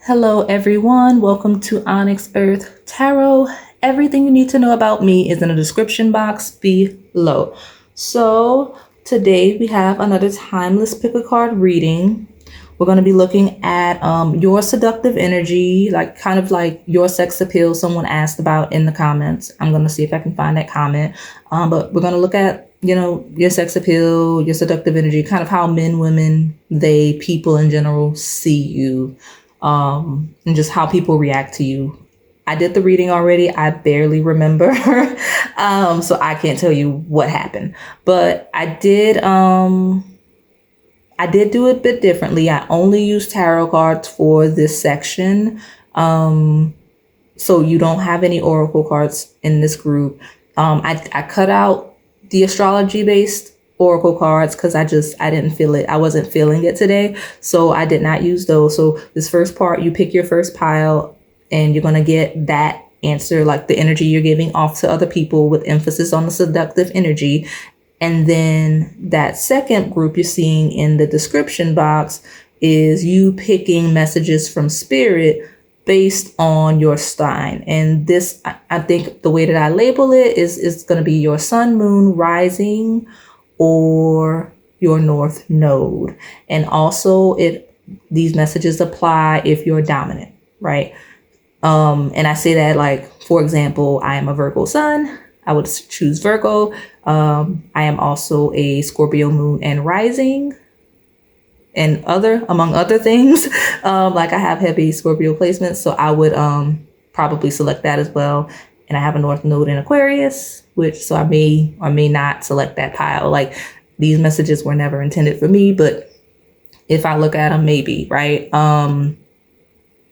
Hello everyone, welcome to OnyxEarth Tarot. Everything you need to know about me is in the description box below. So today we have another timeless pick a card reading. We're going to be looking at your seductive energy, like kind of like your sex appeal someone asked about in the comments. I'm going to see if I can find that comment. But we're going to look at, your sex appeal, your seductive energy, kind of how men, women, they, people in general see you. And just how people react to you. I did the reading already. I barely remember. So I can't tell you what happened, but I did do it a bit differently. I only used tarot cards for this section. So you don't have any oracle cards in this group. I cut out the astrology based oracle cards because I didn't feel it. I wasn't feeling it today. So I did not use those. So this first part, you pick your first pile and you're going to get that answer, like the energy you're giving off to other people with emphasis on the seductive energy. And then that second group you're seeing in the description box is you picking messages from spirit based on your sign. And this, I think the way that I label it is going to be your sun, moon, rising, or your north node. And also these messages apply if you're dominant, right? And I say that, like, for example, I am a Virgo sun. I would choose Virgo. I am also a Scorpio moon and rising, and among other things. Like I have heavy Scorpio placements, so I would probably select that as well. And I have a north node in Aquarius, so I may or may not select that pile. Like, these messages were never intended for me, but if I look at them, maybe, right?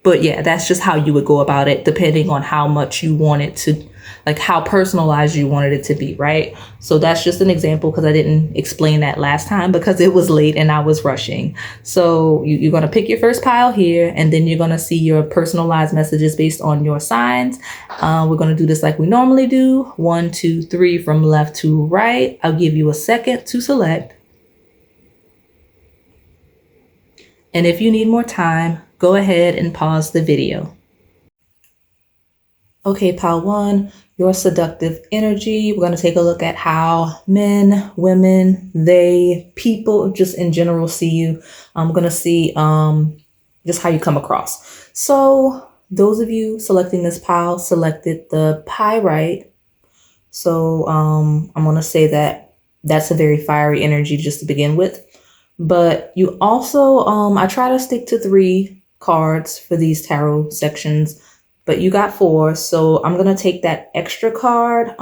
But yeah, that's just how you would go about it, depending on how much you want it to, like how personalized you wanted it to be, right? So that's just an example because I didn't explain that last time because it was late and I was rushing. So you're going to pick your first pile here, and then you're going to see your personalized messages based on your signs. We're going to do this like we normally do. 1, 2, 3 from left to right. I'll give you a second to select. And if you need more time, go ahead and pause the video. Okay, pile 1, your seductive energy. We're going to take a look at how men, women, they, people just in general see you. I'm going to see just how you come across. So those of you selecting this pile selected the Pyrite. So I'm going to say that that's a very fiery energy just to begin with. But you also, I try to stick to 3 cards for these tarot sections, but you got 4. So I'm going to take that extra card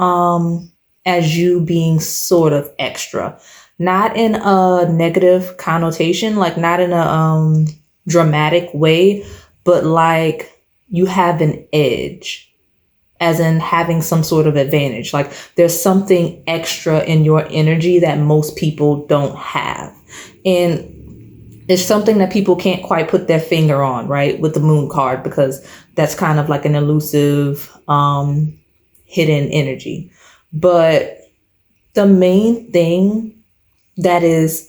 as you being sort of extra, not in a negative connotation, like not in a dramatic way, but like you have an edge, as in having some sort of advantage. Like there's something extra in your energy that most people don't have. And it's something that people can't quite put their finger on, right? With the moon card, because that's kind of like an elusive, hidden energy. But the main thing that is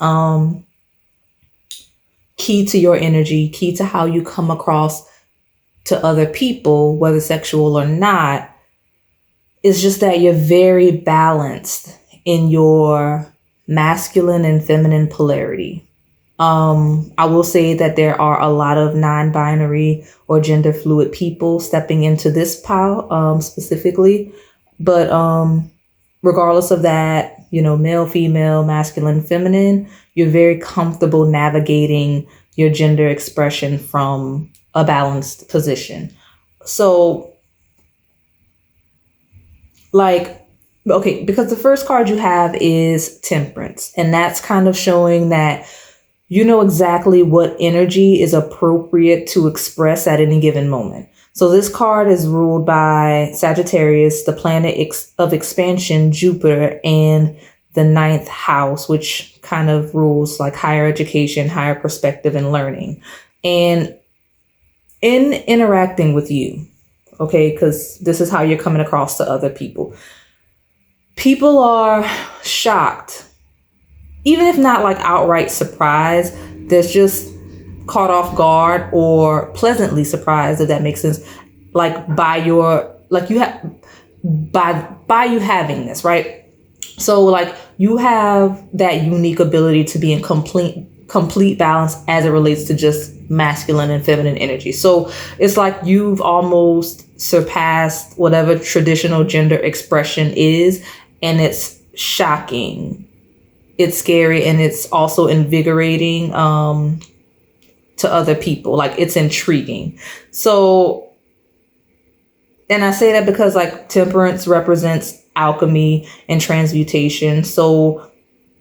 key to your energy, key to how you come across to other people, whether sexual or not, is just that you're very balanced in your masculine and feminine polarity. I will say that there are a lot of non-binary or gender fluid people stepping into this pile specifically. But regardless of that, male, female, masculine, feminine, you're very comfortable navigating your gender expression from a balanced position. So, okay, because the first card you have is Temperance, and that's kind of showing that you know exactly what energy is appropriate to express at any given moment. So this card is ruled by Sagittarius, the planet of expansion, Jupiter, and the 9th house, which kind of rules like higher education, higher perspective, and learning. And in interacting with you, okay, because this is how you're coming across to other people. People are shocked, even if not like outright surprised. There's just caught off guard or pleasantly surprised, if that makes sense, like by your, like you have, by you having this, right? So like you have that unique ability to be in complete balance as it relates to just masculine and feminine energy. So it's like you've almost surpassed whatever traditional gender expression is, and it's shocking, it's scary, and it's also invigorating to other people. Like it's intriguing. So, and I say that because like temperance represents alchemy and transmutation. So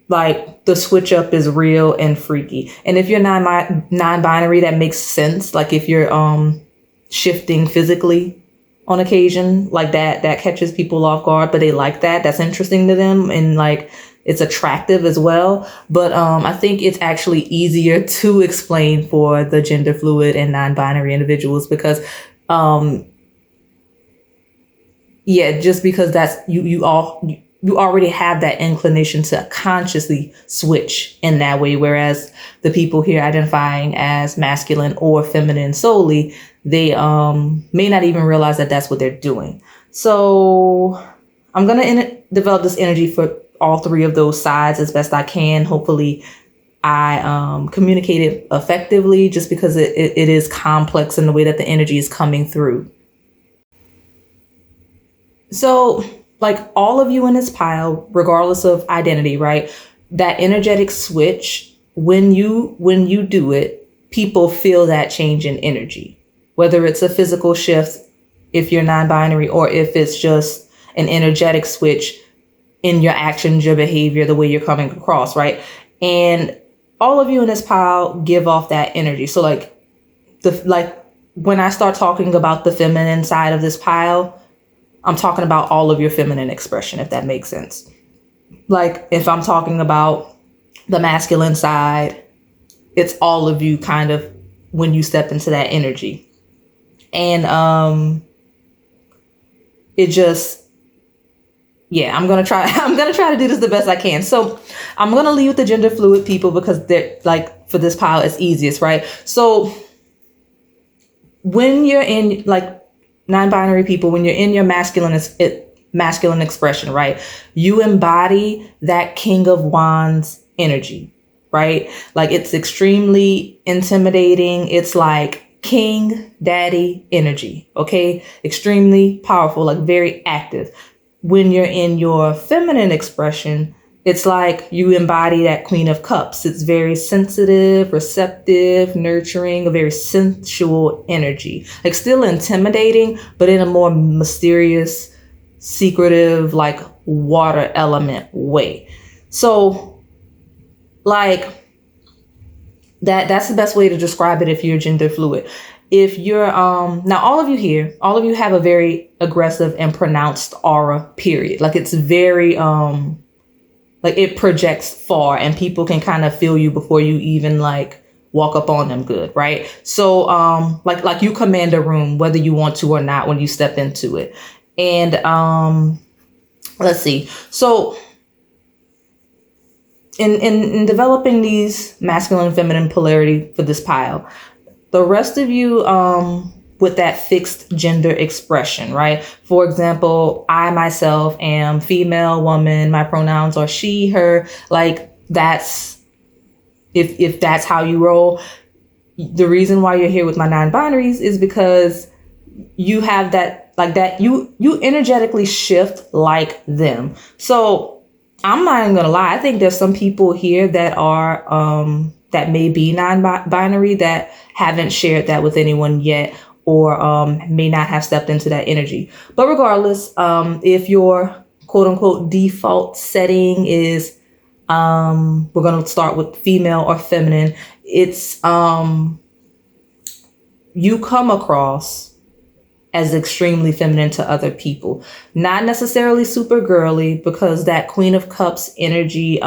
like the switch up is real and freaky. And if you're non-binary, that makes sense. Like if you're shifting physically on occasion, like that catches people off guard, but they like that. That's interesting to them, and like it's attractive as well. But I think it's actually easier to explain for the gender fluid and non-binary individuals because just because that's you already have that inclination to consciously switch in that way. Whereas the people here identifying as masculine or feminine solely, they may not even realize that that's what they're doing. So I'm going to develop this energy for all three of those sides as best I can. Hopefully I communicate it effectively, just because it is complex in the way that the energy is coming through. So like all of you in this pile, regardless of identity, right? That energetic switch, when you do it, people feel that change in energy, whether it's a physical shift, if you're non-binary, or if it's just an energetic switch in your actions, your behavior, the way you're coming across, right? And all of you in this pile give off that energy. So like when I start talking about the feminine side of this pile, I'm talking about all of your feminine expression, if that makes sense. Like if I'm talking about the masculine side, it's all of you kind of when you step into that energy. And it just, I'm gonna try to do this the best I can. So I'm gonna leave with the gender fluid people because they're like, for this pile it's easiest, right? So when you're in like non-binary people, when you're in your masculine expression, right? You embody that King of Wands energy, right? Like it's extremely intimidating. It's like king, daddy energy, okay? Extremely powerful, like very active. When you're in your feminine expression, it's like you embody that Queen of Cups. It's very sensitive, receptive, nurturing, a very sensual energy. Like still intimidating, but in a more mysterious, secretive, like water element way. So like that's the best way to describe it if you're gender fluid. If you're now all of you have a very aggressive and pronounced aura, period. Like it's very like it projects far, and people can kind of feel you before you even like walk up on them good, right? So like you command a room whether you want to or not when you step into it. And let's see. So in developing these masculine and feminine polarity for this pile, the rest of you with that fixed gender expression, right? For example, I myself am female, woman, my pronouns are she, her. Like that's, if that's how you roll. The reason why you're here with my non-binaries is because you have that, like that, you energetically shift like them. So I'm not even gonna lie. I think there's some people here that are, that may be non-binary that haven't shared that with anyone yet, or may not have stepped into that energy. But regardless, if your quote unquote default setting is, we're going to start with female or feminine. It's, you come across as extremely feminine to other people, not necessarily super girly, because that Queen of Cups energy,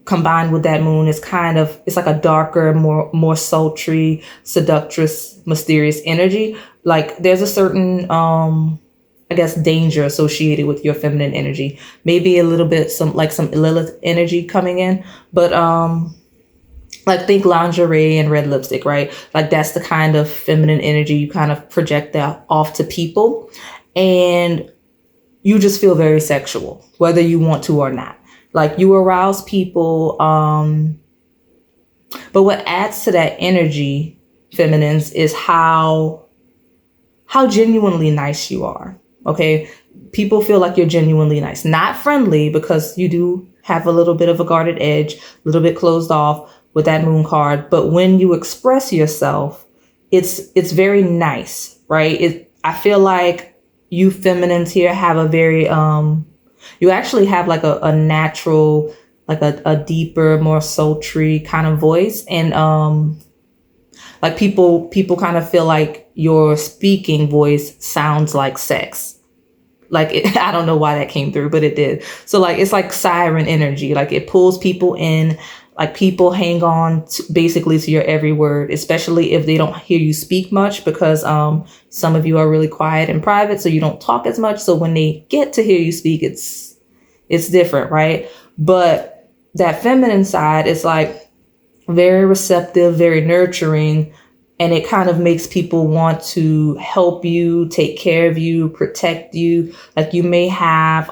combined with that moon is kind of, it's like a darker, more sultry, seductress, mysterious energy. Like there's a certain, I guess, danger associated with your feminine energy. Maybe a little bit some Lilith energy coming in, but like think lingerie and red lipstick, right? Like that's the kind of feminine energy you kind of project that off to people. And you just feel very sexual, whether you want to or not. Like you arouse people. But what adds to that energy, feminines, is how genuinely nice you are. Okay. People feel like you're genuinely nice, not friendly, because you do have a little bit of a guarded edge, a little bit closed off with that moon card. But when you express yourself, it's very nice, right? I feel like you feminines here have a very, you actually have like a natural, like a deeper, more sultry kind of voice. And, like people kind of feel like your speaking voice sounds like sex. Like I don't know why that came through, but it did. So like, it's like siren energy. Like it pulls people in, like people hang on basically to your every word, especially if they don't hear you speak much, because some of you are really quiet and private, so you don't talk as much. So when they get to hear you speak, it's different, right? But that feminine side is like very receptive, very nurturing, and it kind of makes people want to help you, take care of you, protect you. Like you may have,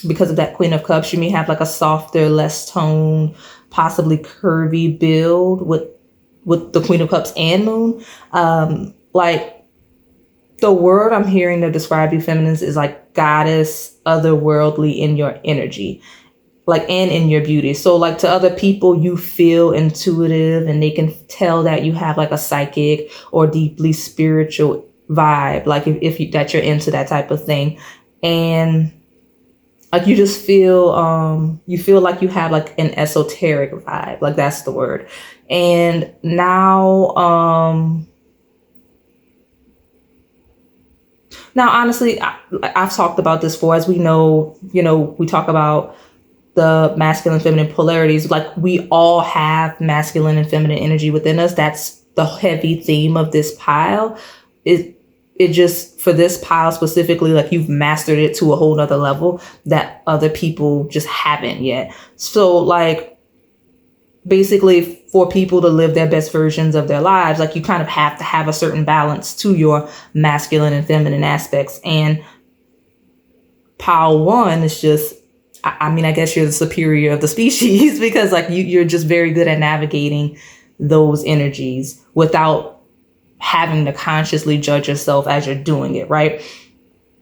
because of that Queen of Cups, you may have like a softer, less toned, possibly curvy build with the Queen of Cups and Moon. Like the word I'm hearing to describe you feminines is like goddess, otherworldly in your energy, like, and in your beauty. So like to other people, you feel intuitive and they can tell that you have like a psychic or deeply spiritual vibe. Like if you, that you're into that type of thing. And like you just feel, you feel like you have like an esoteric vibe. Like that's the word. And now, honestly, I've talked about this before. As we know, we talk about the masculine, feminine polarities. Like we all have masculine and feminine energy within us. That's the heavy theme of this pile. It just, for this pile specifically, like you've mastered it to a whole nother level that other people just haven't yet. So like basically for people to live their best versions of their lives, like you kind of have to have a certain balance to your masculine and feminine aspects. And pile 1 is just, I mean, I guess you're the superior of the species because like you're just very good at navigating those energies without having to consciously judge yourself as you're doing it, right?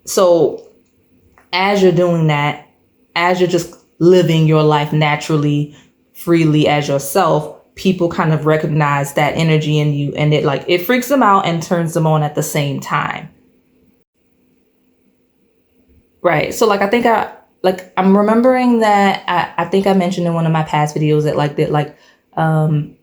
So as you're doing that, as you're just living your life naturally, freely as yourself, people kind of recognize that energy in you, and it freaks them out and turns them on at the same time. Right. So like, I think I'm remembering that I think I mentioned in one of my past videos that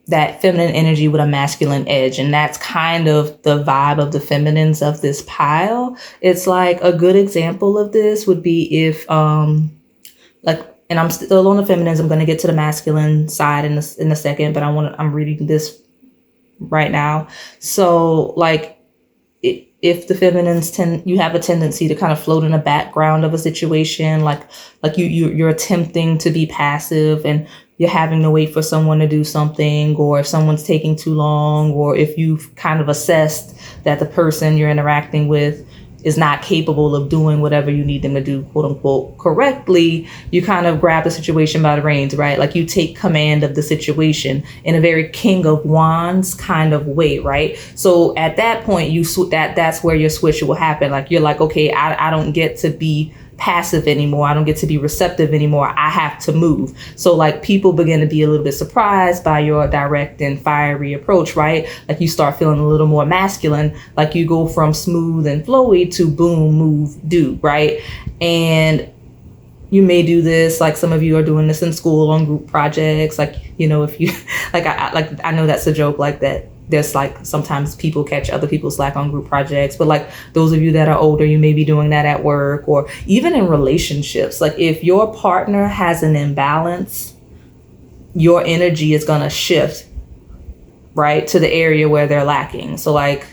that feminine energy with a masculine edge. And that's kind of the vibe of the feminines of this pile. It's like a good example of this would be if, and I'm still on the feminines. I'm going to get to the masculine side in a second, but I'm reading this right now. So like, if the feminines you have a tendency to kind of float in the background of a situation, like you're attempting to be passive and you're having to wait for someone to do something, or if someone's taking too long, or if you've kind of assessed that the person you're interacting with is not capable of doing whatever you need them to do, quote unquote, correctly, you kind of grab the situation by the reins, right? Like you take command of the situation in a very King of Wands kind of way, right? So at that point, that's where your switch will happen. Like you're like, okay, I don't get to be passive anymore. I don't get to be receptive anymore. I have to move. So like people begin to be a little bit surprised by your direct and fiery approach, right? Like you start feeling a little more masculine, like you go from smooth and flowy to boom, move, do, right? And you may do this, like some of you are doing this in school on group projects. Like, if you, I know that's a joke, like that. There's like sometimes people catch other people's slack on group projects, but like those of you that are older, you may be doing that at work or even in relationships. Like if your partner has an imbalance, your energy is going to shift right to the area where they're lacking. So like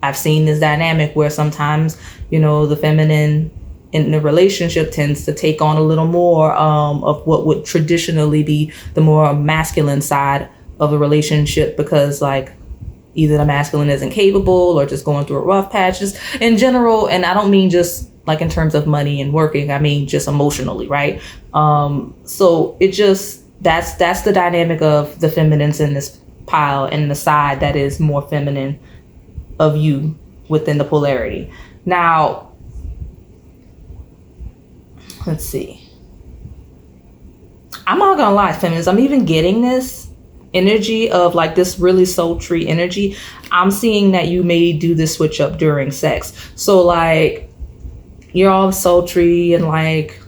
I've seen this dynamic where sometimes, the feminine in the relationship tends to take on a little more of what would traditionally be the more masculine side of a relationship, because like either the masculine isn't capable or just going through a rough patch, just in general. And I don't mean just like in terms of money and working, I mean just emotionally, right? So it just, that's the dynamic of the feminines in this pile, and the side that is more feminine of you within the polarity. Now, let's see. I'm not gonna lie, feminists, I'm even getting this energy of like this really sultry energy. I'm seeing that you may do this switch up during sex. So like you're all sultry and like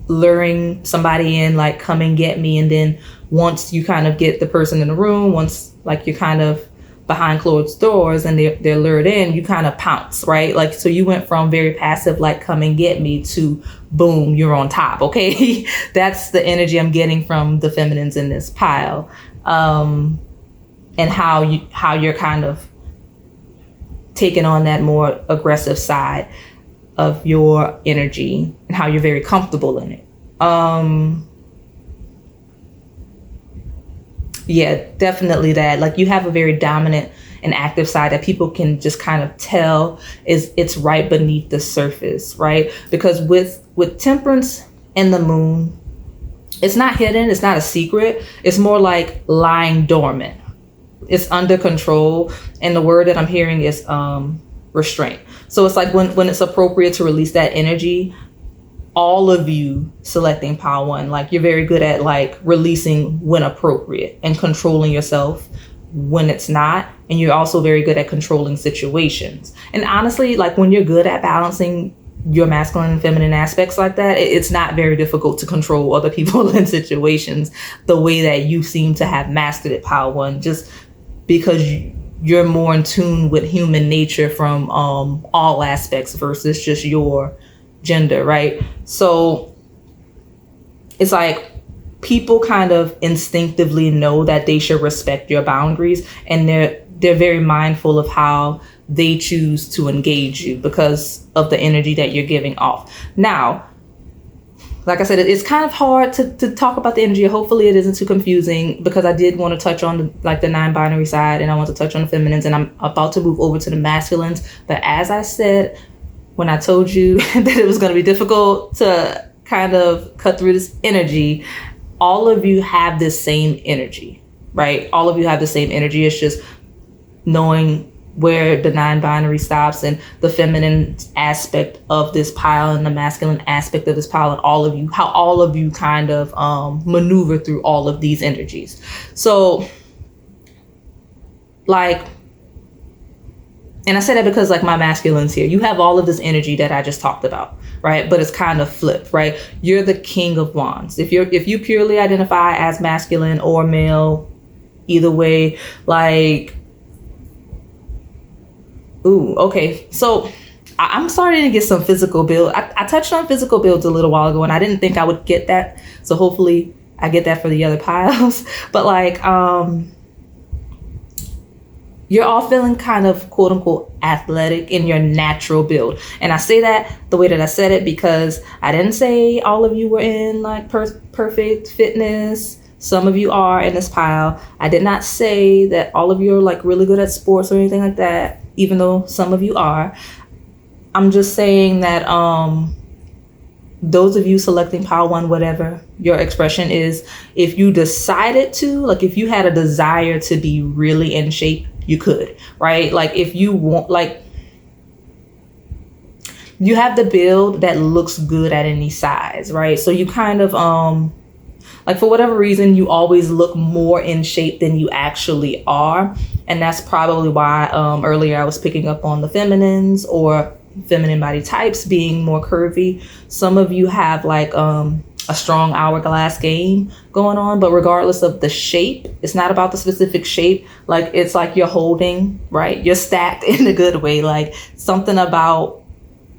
luring somebody in, like come and get me, and then once you kind of get the person in the room, once like you're kind of behind closed doors and they're lured in, you kind of pounce, right? Like, so you went from very passive, like come and get me, to boom, you're on top. Okay. That's the energy I'm getting from the feminines in this pile. And how you're kind of taking on that more aggressive side of your energy, and how you're very comfortable in it. Yeah, definitely that. Like you have a very dominant and active side that people can just kind of tell it's right beneath the surface, right? Because with Temperance and the Moon, it's not hidden, it's not a secret. It's more like lying dormant. It's under control. And the word that I'm hearing is restraint. So it's like when it's appropriate to release that energy, all of you selecting pile 1, like you're very good at like releasing when appropriate and controlling yourself when it's not. And you're also very good at controlling situations. And honestly, like when you're good at balancing your masculine and feminine aspects like that, it's not very difficult to control other people in situations the way that you seem to have mastered it, pile 1, just because you're more in tune with human nature from all aspects versus just your gender, right? So it's like people kind of instinctively know that they should respect your boundaries, and they're very mindful of how they choose to engage you because of the energy that you're giving off. Now, like I said, it's kind of hard to talk about the energy. Hopefully it isn't too confusing, because I did want to touch on the non-binary side, and I want to touch on the feminines, and I'm about to move over to the masculines. But as I said, when I told you that it was going to be difficult to kind of cut through this energy, all of you have this same energy, right? All of you have the same energy. It's just knowing where the non-binary stops, and the feminine aspect of this pile and the masculine aspect of this pile, and all of you, how all of you kind of maneuver through all of these energies. So like, and I say that because like my masculines here, you have all of this energy that I just talked about, right? But it's kind of flipped, right? You're the King of Wands. If you purely identify as masculine or male, either way, like, ooh, okay. So I'm starting to get some physical build. I touched on physical builds a little while ago, and I didn't think I would get that. So hopefully I get that for the other piles. But like, you're all feeling kind of quote unquote athletic in your natural build. And I say that the way that I said it because I didn't say all of you were in like perfect fitness. Some of you are in this pile. I did not say that all of you are like really good at sports or anything like that, even though some of you are. I'm just saying that those of you selecting pile 1, whatever your expression is, if you decided to, like if you had a desire to be really in shape, you could, right? Like if you want, like you have the build that looks good at any size, right? So you kind of like for whatever reason, you always look more in shape than you actually are. And that's probably why earlier I was picking up on the feminines or feminine body types being more curvy. Some of you have like a strong hourglass game going on, but regardless of the shape, it's not about the specific shape. Like it's like you're holding, right? You're stacked in a good way, like something about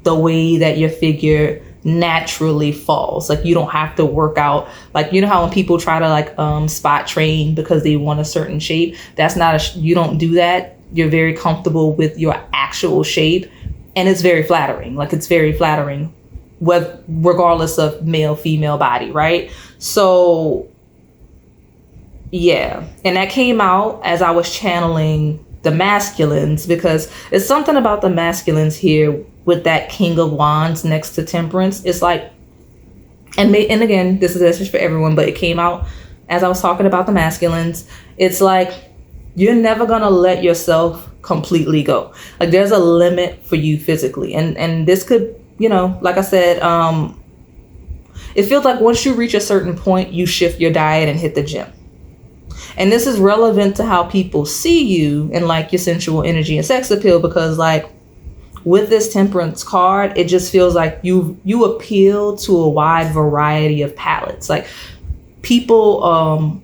the way that your figure naturally falls. Like you don't have to work out. Like, you know how when people try to like spot train because they want a certain shape, that's not you don't do that. You're very comfortable with your actual shape, and it's very flattering. Like it's very flattering regardless of male, female body, right? So yeah, and that came out as I was channeling the masculines, because it's something about the masculines here with that King of Wands next to Temperance. It's like, and again, this is a message for everyone, but it came out as I was talking about the masculines. It's like, you're never gonna let yourself completely go. Like, there's a limit for you physically, and this could, you know, like I said, it feels like once you reach a certain point, you shift your diet and hit the gym. And this is relevant to how people see you and like your sensual energy and sex appeal, because like with this Temperance card, it just feels like you appeal to a wide variety of palettes. Like people,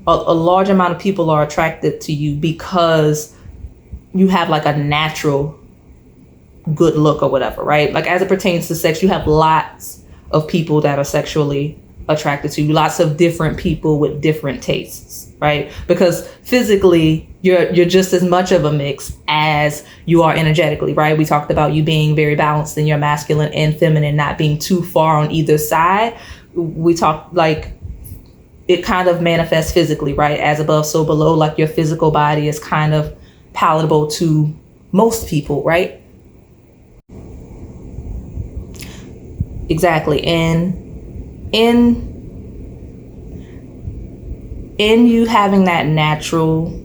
a large amount of people are attracted to you because you have like a natural good look or whatever, right? Like as it pertains to sex, you have lots of people that are sexually attracted to you, lots of different people with different tastes, right? Because physically you're just as much of a mix as you are energetically, right? We talked about you being very balanced in your masculine and feminine, not being too far on either side. We talked like it kind of manifests physically, right? As above, so below. Like your physical body is kind of palatable to most people, right? Exactly. And in you having that natural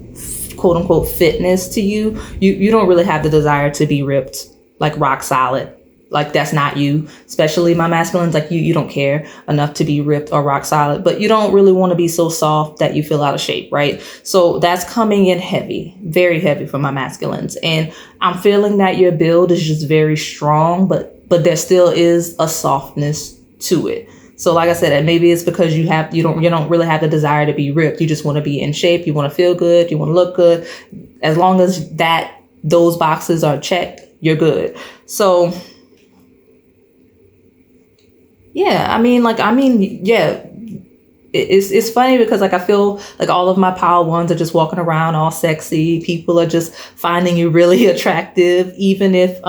quote unquote fitness to you, you don't really have the desire to be ripped, like rock solid. Like that's not you, especially my masculines. Like you don't care enough to be ripped or rock solid, but you don't really want to be so soft that you feel out of shape, right? So that's coming in heavy, very heavy for my masculines. And I'm feeling that your build is just very strong, but there still is a softness to it. So like I said, and maybe it's because you don't really have the desire to be ripped. You just want to be in shape. You want to feel good. You want to look good. As long as those boxes are checked, you're good. So yeah, yeah. It's funny because like I feel like all of my pile ones are just walking around all sexy. People are just finding you really attractive, even if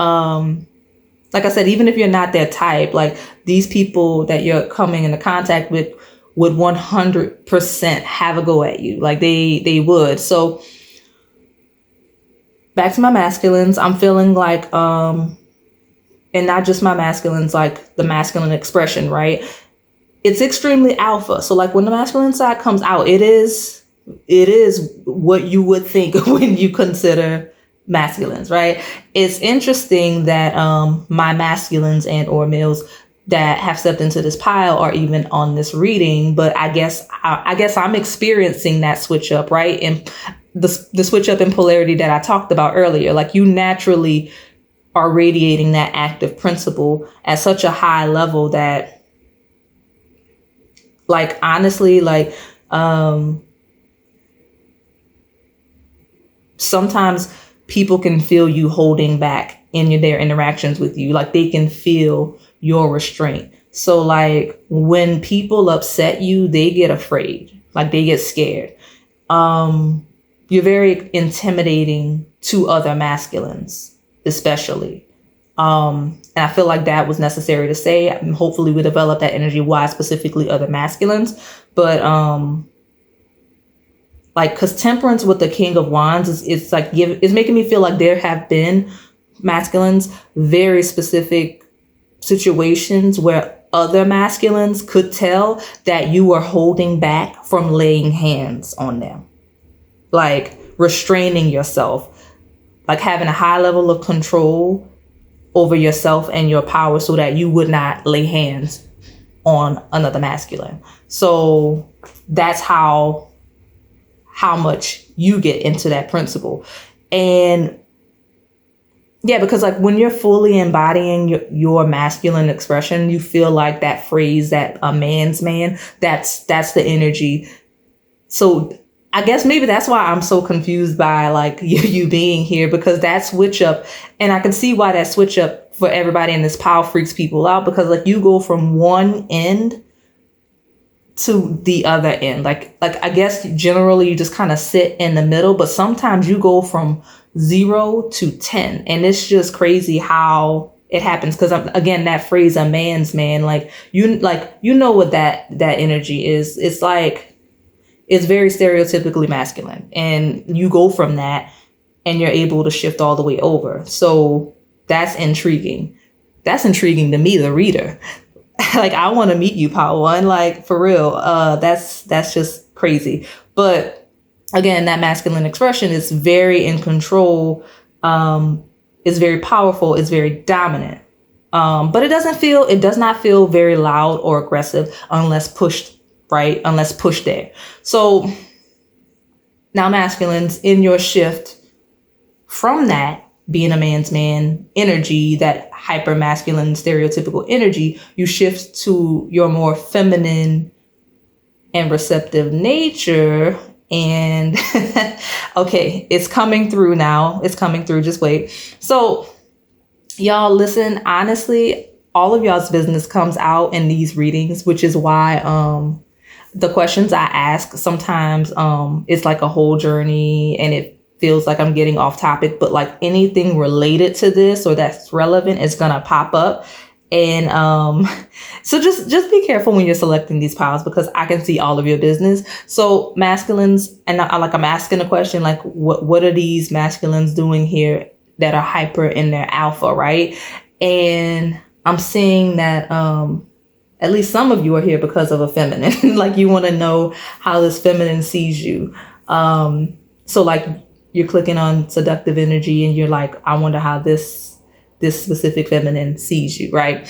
like I said, even if you're not their type, like these people that you're coming into contact with would 100% have a go at you. Like they would. So back to my masculines, I'm feeling like, and not just my masculines, like the masculine expression, right? It's extremely alpha. So like when the masculine side comes out, it is what you would think when you consider masculines, right? It's interesting that my masculines and or males that have stepped into this pile are even on this reading, but I guess I'm experiencing that switch up, right? And the switch up in polarity that I talked about earlier. Like you naturally are radiating that active principle at such a high level that, like, honestly, like sometimes people can feel you holding back in their interactions with you. Like they can feel your restraint. So like when people upset you, they get afraid, like they get scared. You're very intimidating to other masculines, especially. And I feel like that was necessary to say. And hopefully we develop that energy. Why specifically other masculines? But like, cause Temperance with the King of Wands it's making me feel like there have been masculines, very specific situations where other masculines could tell that you were holding back from laying hands on them, like restraining yourself, like having a high level of control over yourself and your power so that you would not lay hands on another masculine. So that's how much you get into that principle. And yeah, because like when you're fully embodying your masculine expression, you feel like that phrase, that a man's man, that's the energy. So I guess maybe that's why I'm so confused by like you being here, because that switch up, and I can see why that switch up for everybody in this pile freaks people out, because like you go from one end to the other end. Like I guess generally you just kind of sit in the middle, but sometimes you go from 0 to 10, and it's just crazy how it happens. Because again, that phrase, a man's man, like you know what that energy is. It's like, it's very stereotypically masculine, and you go from that and you're able to shift all the way over. So that's intriguing. That's intriguing to me, the reader. Like, I want to meet you, Power One. Like, for real. That's just crazy. But again, that masculine expression is very in control. It's very powerful. It's very dominant. But it does not feel very loud or aggressive unless pushed, right? Unless pushed there. So now, masculines, in your shift from that being a man's man energy, that hyper masculine stereotypical energy, you shift to your more feminine and receptive nature. And okay, it's coming through now. It's coming through. Just wait. So y'all, listen, honestly, all of y'all's business comes out in these readings, which is why the questions I ask sometimes it's like a whole journey, and it feels like I'm getting off topic, but like anything related to this or that's relevant is gonna pop up. And so just be careful when you're selecting these piles, because I can see all of your business. So masculines, and I'm asking a question like, what are these masculines doing here that are hyper in their alpha, right? And I'm seeing that at least some of you are here because of a feminine. Like, you want to know how this feminine sees you. So like, you're clicking on seductive energy and you're like, I wonder how this specific feminine sees you, right?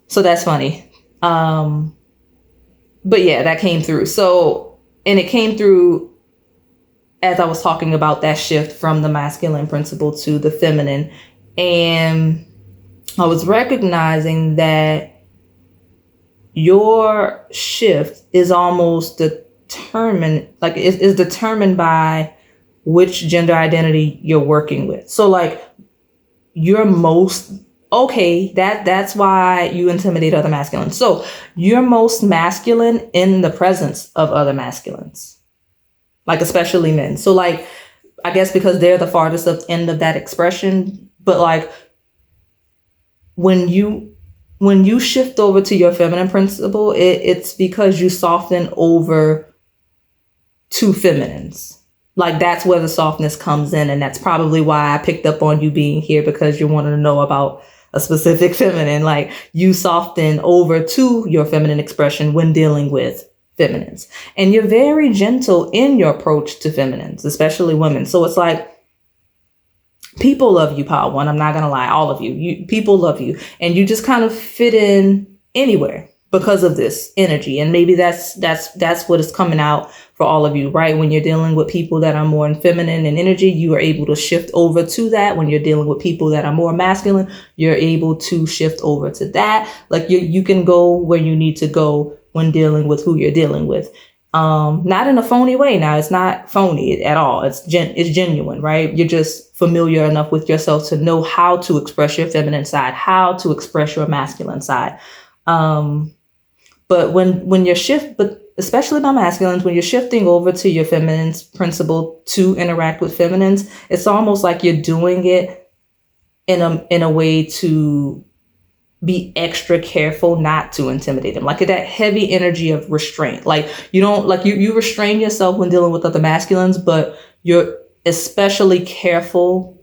So that's funny. But yeah, that came through. So, and it came through as I was talking about that shift from the masculine principle to the feminine. And I was recognizing that your shift is almost determined, like is determined by which gender identity you're working with. So like, you're most, okay, that's why you intimidate other masculines. So you're most masculine in the presence of other masculines, like especially men. So like, I guess because they're the farthest end of that expression, but like when you shift over to your feminine principle, it's because you soften over to feminines. Like, that's where the softness comes in. And that's probably why I picked up on you being here, because you wanted to know about a specific feminine. Like, you soften over to your feminine expression when dealing with feminines. And you're very gentle in your approach to feminines, especially women. So it's like, people love you, Power One. I'm not going to lie. All of you, people love you. And you just kind of fit in anywhere because of this energy. And maybe that's what is coming out for all of you, right? When you're dealing with people that are more feminine in energy, you are able to shift over to that. When you're dealing with people that are more masculine, you're able to shift over to that. Like, you can go where you need to go when dealing with who you're dealing with. Not in a phony way. Now, it's not phony at all. It's genuine, right? You're just familiar enough with yourself to know how to express your feminine side, how to express your masculine side. But when but especially by masculines, when you're shifting over to your feminine's principle to interact with feminines, it's almost like you're doing it in a way to be extra careful not to intimidate them. Like, that heavy energy of restraint. Like, you don't, like, you restrain yourself when dealing with other masculines, but you're especially careful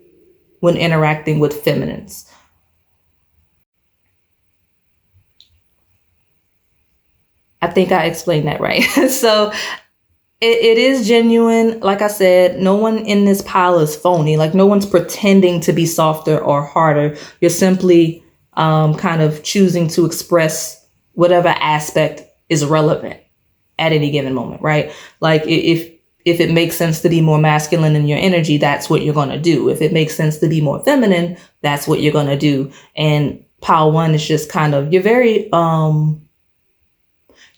when interacting with feminines. I think I explained that right. So it is genuine. Like I said, no one in this pile is phony. Like, no one's pretending to be softer or harder. You're simply kind of choosing to express whatever aspect is relevant at any given moment, right? Like, if it makes sense to be more masculine in your energy, that's what you're going to do. If it makes sense to be more feminine, that's what you're going to do. And Power One is just kind of, you're very,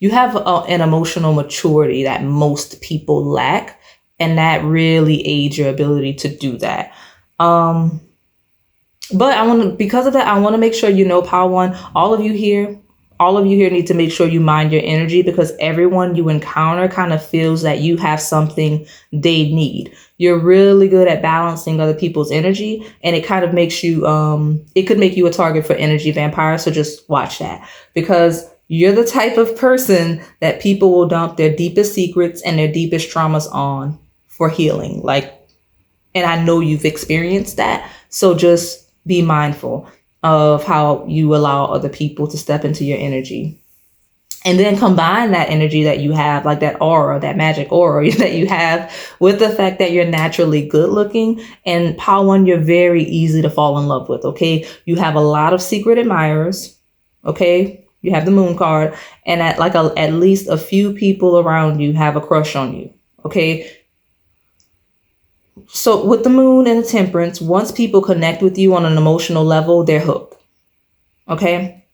you have an emotional maturity that most people lack, and that really aids your ability to do that. But because of that, I want to make sure you know, Power One, all of you here all of you here need to make sure you mind your energy, because everyone you encounter kind of feels that you have something they need. You're really good at balancing other people's energy, and it kind of makes you, it could make you a target for energy vampires. So just watch that, because you're the type of person that people will dump their deepest secrets and their deepest traumas on for healing. Like, and I know you've experienced that. So just be mindful of how you allow other people to step into your energy. And then combine that energy that you have, like that aura, that magic aura that you have, with the fact that you're naturally good looking. And Pile 1, you're very easy to fall in love with, okay? You have a lot of secret admirers, okay? You have the moon card, and at least a few people around you have a crush on you, okay? So with the moon and the temperance, once people connect with you on an emotional level, they're hooked. Okay.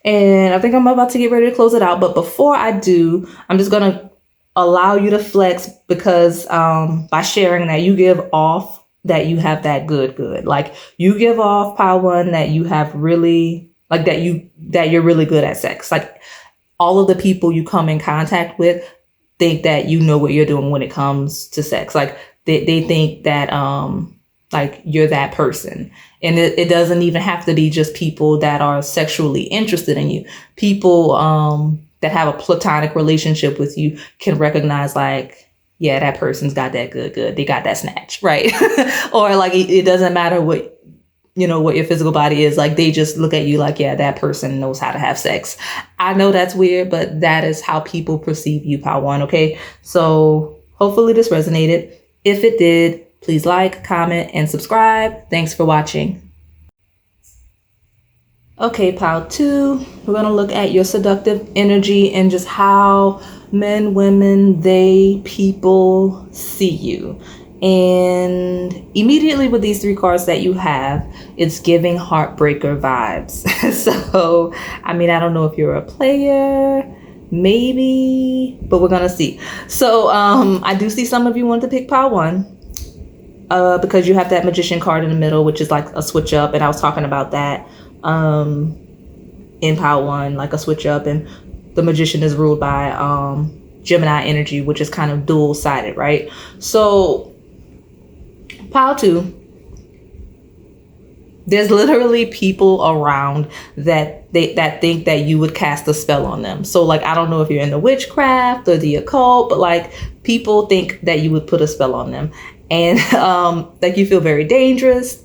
And I think I'm about to get ready to close it out. But before I do, I'm just going to allow you to flex, because by sharing that, you give off that you have that good. Like, you give off, Pile 1, that you have really, like, that you're really good at sex. Like, all of the people you come in contact with think that you know what you're doing when it comes to sex. Like, they think that like you're that person. And it doesn't even have to be just people that are sexually interested in you. People that have a platonic relationship with you can recognize, like, yeah, that person's got that good. They got that snatch, right? Or like, it doesn't matter what your physical body is. Like, they just look at you like, yeah, that person knows how to have sex. I know that's weird, but that is how people perceive you, Pile 1, okay? So hopefully this resonated. If it did, please like, comment, and subscribe. Thanks for watching. Okay, Pile 2, we're going to look at your seductive energy and just how men, women, people see you. And immediately with these 3 cards that you have, it's giving heartbreaker vibes. So, I mean, I don't know if you're a player, maybe, but we're going to see. So I do see some of you want to pick Pile 1 because you have that Magician card in the middle, which is like a switch up. And I was talking about that in Pile 1, like a switch up. And the Magician is ruled by Gemini energy, which is kind of dual-sided, right? So Pile 2, there's literally people around that think that you would cast a spell on them. So like, I don't know if you're into witchcraft or the occult, but like, people think that you would put a spell on them. And like, you feel very dangerous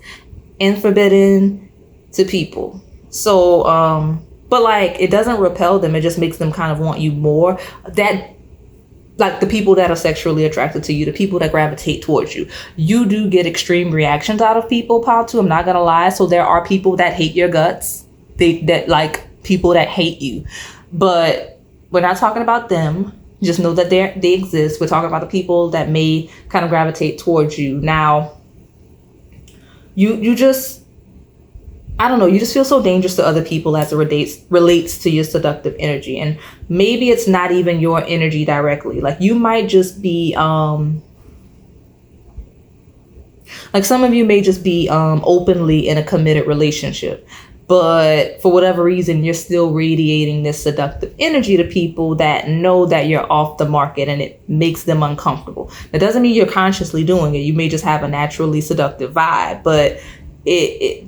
and forbidden to people. So but like, it doesn't repel them, it just makes them kind of want you more. That, like, the people that are sexually attracted to you, the people that gravitate towards you, you do get extreme reactions out of people, Pile 2. I'm not gonna lie. So there are people that hate your guts. Like people that hate you, but we're not talking about them. Just know that they exist. We're talking about the people that may kind of gravitate towards you. Now, you just, I don't know, you just feel so dangerous to other people as it relates to your seductive energy. And maybe it's not even your energy directly. Like, you might just be, like, some of you may just be openly in a committed relationship. But for whatever reason, you're still radiating this seductive energy to people that know that you're off the market, and it makes them uncomfortable. That doesn't mean you're consciously doing it. You may just have a naturally seductive vibe, but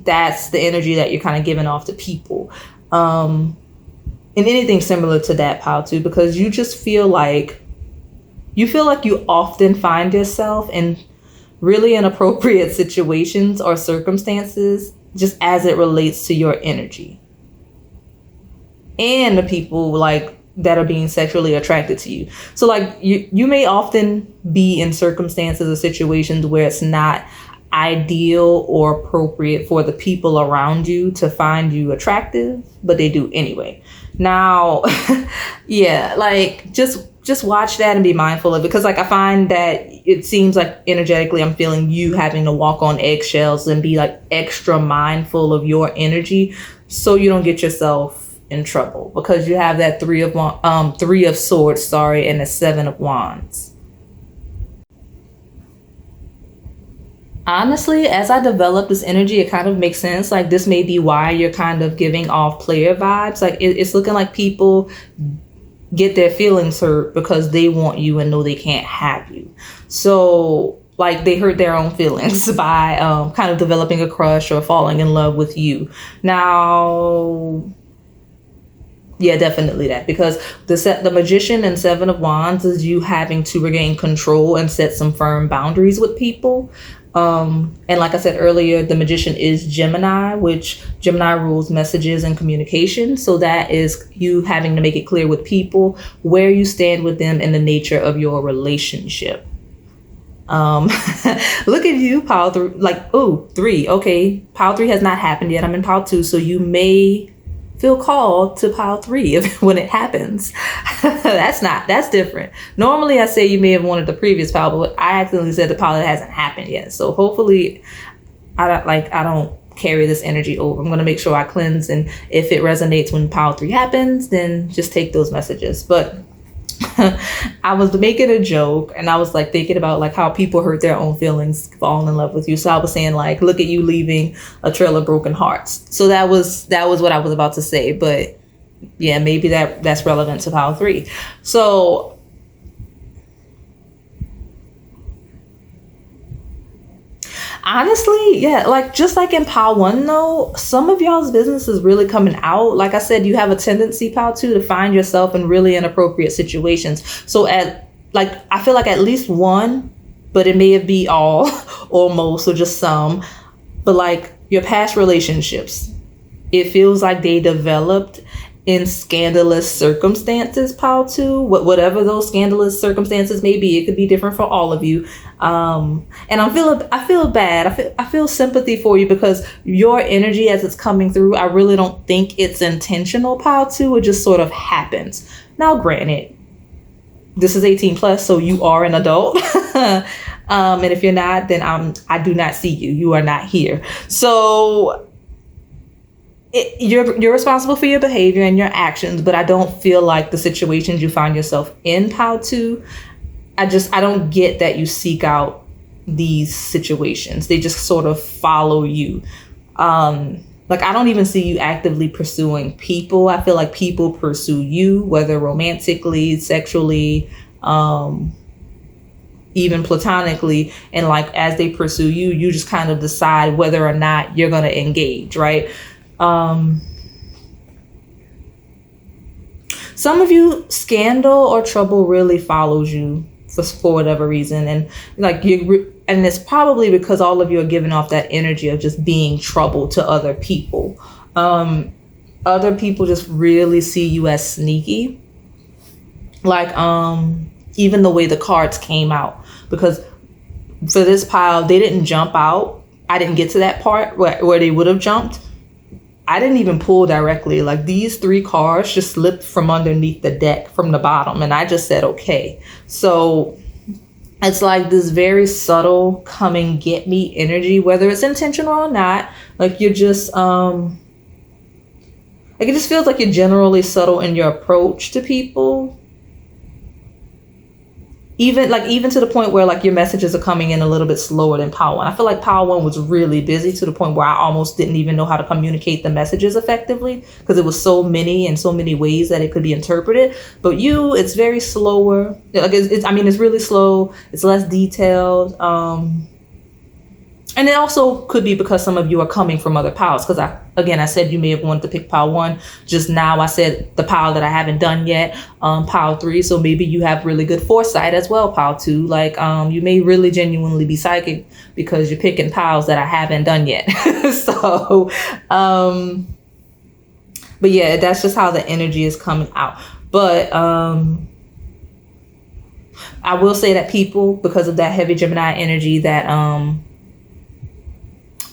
that's the energy that you're kind of giving off to people. And anything similar to that, Pile 2, because you just feel like you often find yourself in really inappropriate situations or circumstances, just as it relates to your energy and the people like that are being sexually attracted to you. So like, you may often be in circumstances or situations where it's not ideal or appropriate for the people around you to find you attractive, but they do anyway. Now, yeah, like, just watch that and be mindful of it, because like, I find that it seems like energetically I'm feeling you having to walk on eggshells and be like extra mindful of your energy so you don't get yourself in trouble, because you have that three of swords, and the 7 of wands. Honestly, as I develop this energy, it kind of makes sense. Like, this may be why you're kind of giving off player vibes. Like, it's looking like people get their feelings hurt because they want you and know they can't have you. So, like, they hurt their own feelings by kind of developing a crush or falling in love with you. Now, yeah, definitely that, because the Magician and Seven of Wands is you having to regain control and set some firm boundaries with people. And like I said earlier, the Magician is Gemini, which Gemini rules messages and communication. So that is you having to make it clear with people where you stand with them and the nature of your relationship. Look at you, pile 3, like, oh, 3. Okay, pile 3 has not happened yet. I'm in pile 2, so you may feel called to pile 3 when it happens. That's different. Normally I say you may have wanted the previous pile, but I accidentally said the pile that hasn't happened yet. So hopefully I don't carry this energy over. I'm going to make sure I cleanse, and if it resonates when pile 3 happens, then just take those messages. But I was making a joke, and I was like thinking about like how people hurt their own feelings falling in love with you. So I was saying like, look at you leaving a trail of broken hearts. So that was what I was about to say. But yeah, maybe that's relevant to pile 3. So honestly, yeah, like just like in pile 1 though, some of y'all's business is really coming out. Like I said, you have a tendency, pile 2, to find yourself in really inappropriate situations. So I feel like at least one, but it may be all or most or just some, but like your past relationships, it feels like they developed in scandalous circumstances, pile 2, whatever those scandalous circumstances may be. It could be different for all of you. And I feel bad. I feel sympathy for you, because your energy as it's coming through, I really don't think it's intentional, pile 2. It just sort of happens. Now, granted, this is 18 plus, so you are an adult. And if you're not, then I do not see you. You are not here. So you're responsible for your behavior and your actions, but I don't feel like the situations you find yourself in, pile 2, I don't get that you seek out these situations. They just sort of follow you. Like, I don't even see you actively pursuing people. I feel like people pursue you, whether romantically, sexually, even platonically. And like, as they pursue you, you just kind of decide whether or not you're going to engage, right? Some of you, scandal or trouble really follows you for whatever reason, and like and it's probably because all of you are giving off that energy of just being trouble to other people. Other people just really see you as sneaky, like even the way the cards came out, because for this pile they didn't jump out. I didn't get to that part where they would have jumped. I didn't even pull directly. Like, these 3 cards just slipped from underneath the deck from the bottom, and I just said okay. So it's like this very subtle come and get me energy, whether it's intentional or not. Like, you're just like, it just feels like you're generally subtle in your approach to people. Even to the point where like your messages are coming in a little bit slower than pile 1. I feel like pile 1 was really busy to the point where I almost didn't even know how to communicate the messages effectively, because it was so many and so many ways that it could be interpreted. But it's very slower. Like, it's really slow. It's less detailed. And it also could be because some of you are coming from other piles. Because I said you may have wanted to pick pile 1. Just now I said the pile that I haven't done yet, pile 3. So maybe you have really good foresight as well, pile 2. Like, you may really genuinely be psychic because you're picking piles that I haven't done yet. So, but yeah, that's just how the energy is coming out. But I will say that people, because of that heavy Gemini energy, that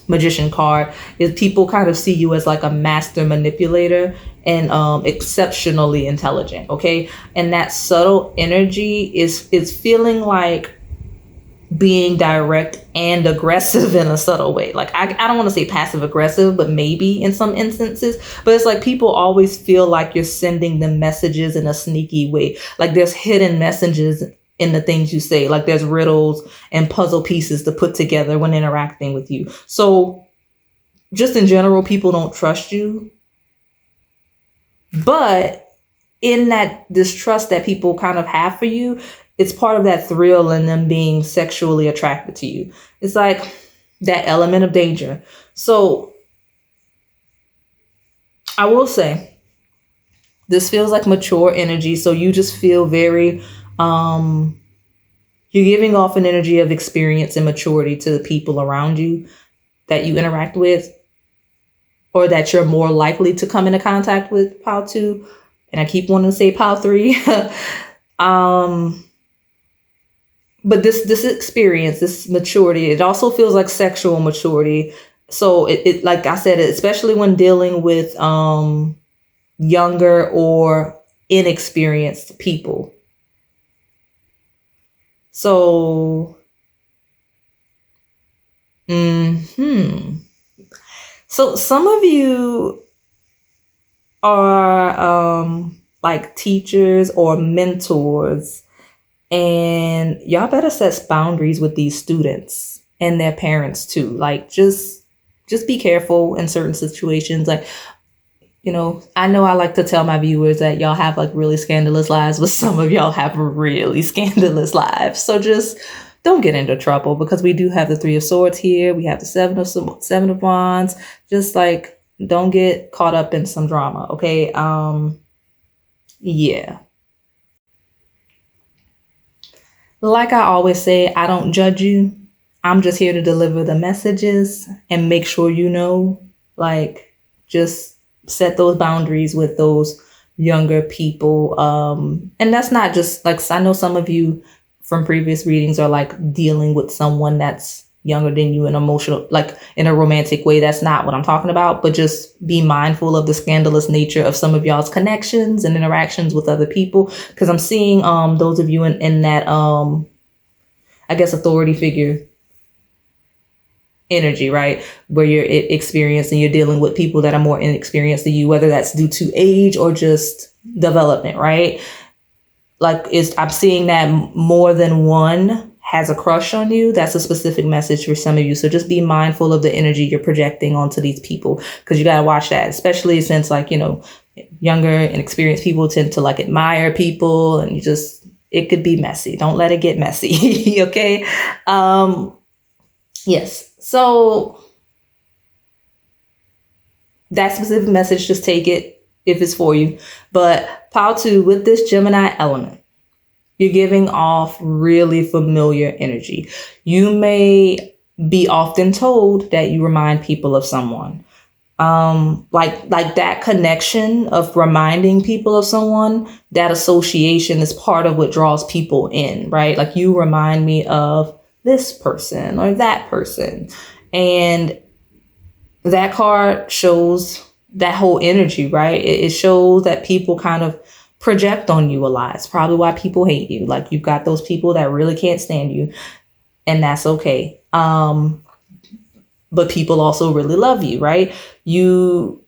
Magician card, is people kind of see you as like a master manipulator and exceptionally intelligent. Okay, and that subtle energy is feeling like being direct and aggressive in a subtle way. Like, I don't want to say passive aggressive, but maybe in some instances. But it's like people always feel like you're sending them messages in a sneaky way. Like, there's hidden messages in the things you say. Like there's riddles and puzzle pieces to put together when interacting with you. So just in general, people don't trust you. But in that distrust that people kind of have for you, it's part of that thrill in them being sexually attracted to you. It's like that element of danger. So I will say, this feels like mature energy. So you just feel very, you're giving off an energy of experience and maturity to the people around you that you interact with, or that you're more likely to come into contact with, pile 2. And I keep wanting to say pile 3. But this experience, this maturity, it also feels like sexual maturity. So it like I said, especially when dealing with younger or inexperienced people. So, so some of you are like teachers or mentors, and y'all better set boundaries with these students and their parents too. Like just be careful in certain situations. Like, you know I like to tell my viewers that y'all have like really scandalous lives, but some of y'all have really scandalous lives. So just don't get into trouble, because we do have the 3 of Swords here. We have the 7 of Wands. Just like, don't get caught up in some drama. Okay. Yeah. Like I always say, I don't judge you. I'm just here to deliver the messages and make sure like, just set those boundaries with those younger people. And that's not just like, I know some of you from previous readings are like dealing with someone that's younger than you in emotional, like in a romantic way. That's not what I'm talking about, but just be mindful of the scandalous nature of some of y'all's connections and interactions with other people. Cause I'm seeing, those of you in that, I guess, authority figure energy, right? Where you're experienced and you're dealing with people that are more inexperienced than you, whether that's due to age or just development, right? Like I'm seeing that more than one has a crush on you. That's a specific message for some of you. So just be mindful of the energy you're projecting onto these people, because you got to watch that, especially since like, younger and experienced people tend to like admire people, and it could be messy. Don't let it get messy. Okay. Yes. So that specific message, just take it if it's for you. But pile 2, with this Gemini element, you're giving off really familiar energy. You may be often told that you remind people of someone. Like that connection of reminding people of someone, that association is part of what draws people in, right? Like, you remind me of this person or that person. And that card shows that whole energy, right? It shows that people kind of project on you a lot. It's probably why people hate you. Like, you've got those people that really can't stand you, and that's okay. But people also really love you, right? People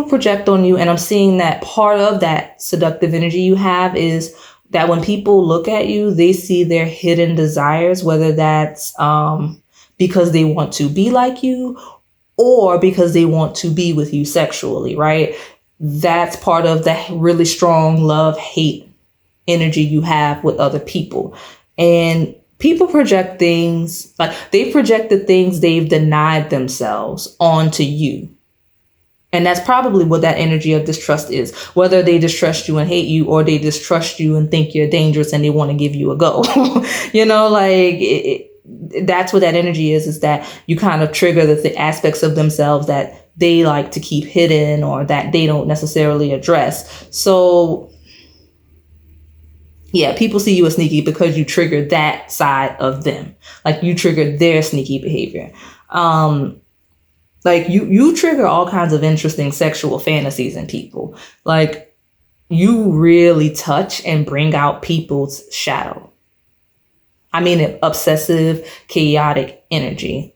project on you, and I'm seeing that part of that seductive energy you have is that when people look at you, they see their hidden desires, whether that's because they want to be like you or because they want to be with you sexually, right? That's part of that really strong love-hate energy you have with other people. And people project things, like they project the things they've denied themselves onto you. And that's probably what that energy of distrust is, whether they distrust you and hate you, or they distrust you and think you're dangerous and they want to give you a go. That's what that energy is that you kind of trigger the aspects of themselves that they like to keep hidden or that they don't necessarily address. So yeah, people see you as sneaky because you trigger that side of them. Like, you trigger their sneaky behavior. Like, you trigger all kinds of interesting sexual fantasies in people. Like, you really touch and bring out people's shadow. I mean, obsessive, chaotic energy.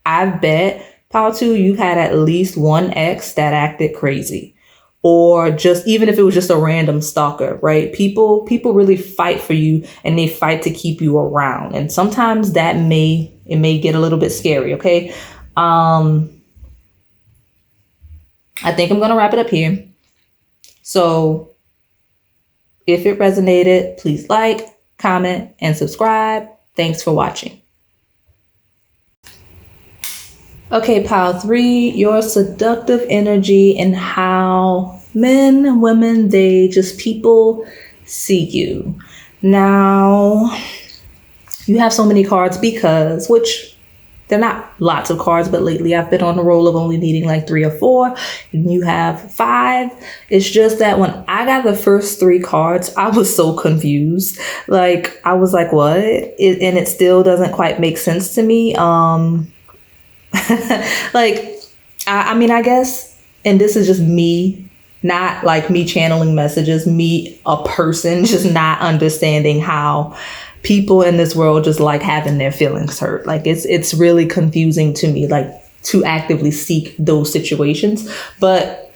I bet, Pile 2, you've had at least one ex that acted crazy. or just even if it was just a random stalker, right? People really fight for you, and they fight to keep you around. And sometimes it may get a little bit scary, okay? I think I'm going to wrap it up here. So if it resonated, please like, comment, and subscribe. Thanks for watching. Okay, pile 3, your seductive energy and how men and women, people see you. Now, you have so many cards which they're not lots of cards, but lately I've been on the roll of only needing like 3 or 4, and you have 5. It's just that when I got the first 3 cards, I was so confused. Like, I was like, what? And it still doesn't quite make sense to me. I mean, I guess, and this is just me, not like me channeling messages, me, a person, just not understanding how people in this world just like having their feelings hurt. Like, it's really confusing to me, like, to actively seek those situations. But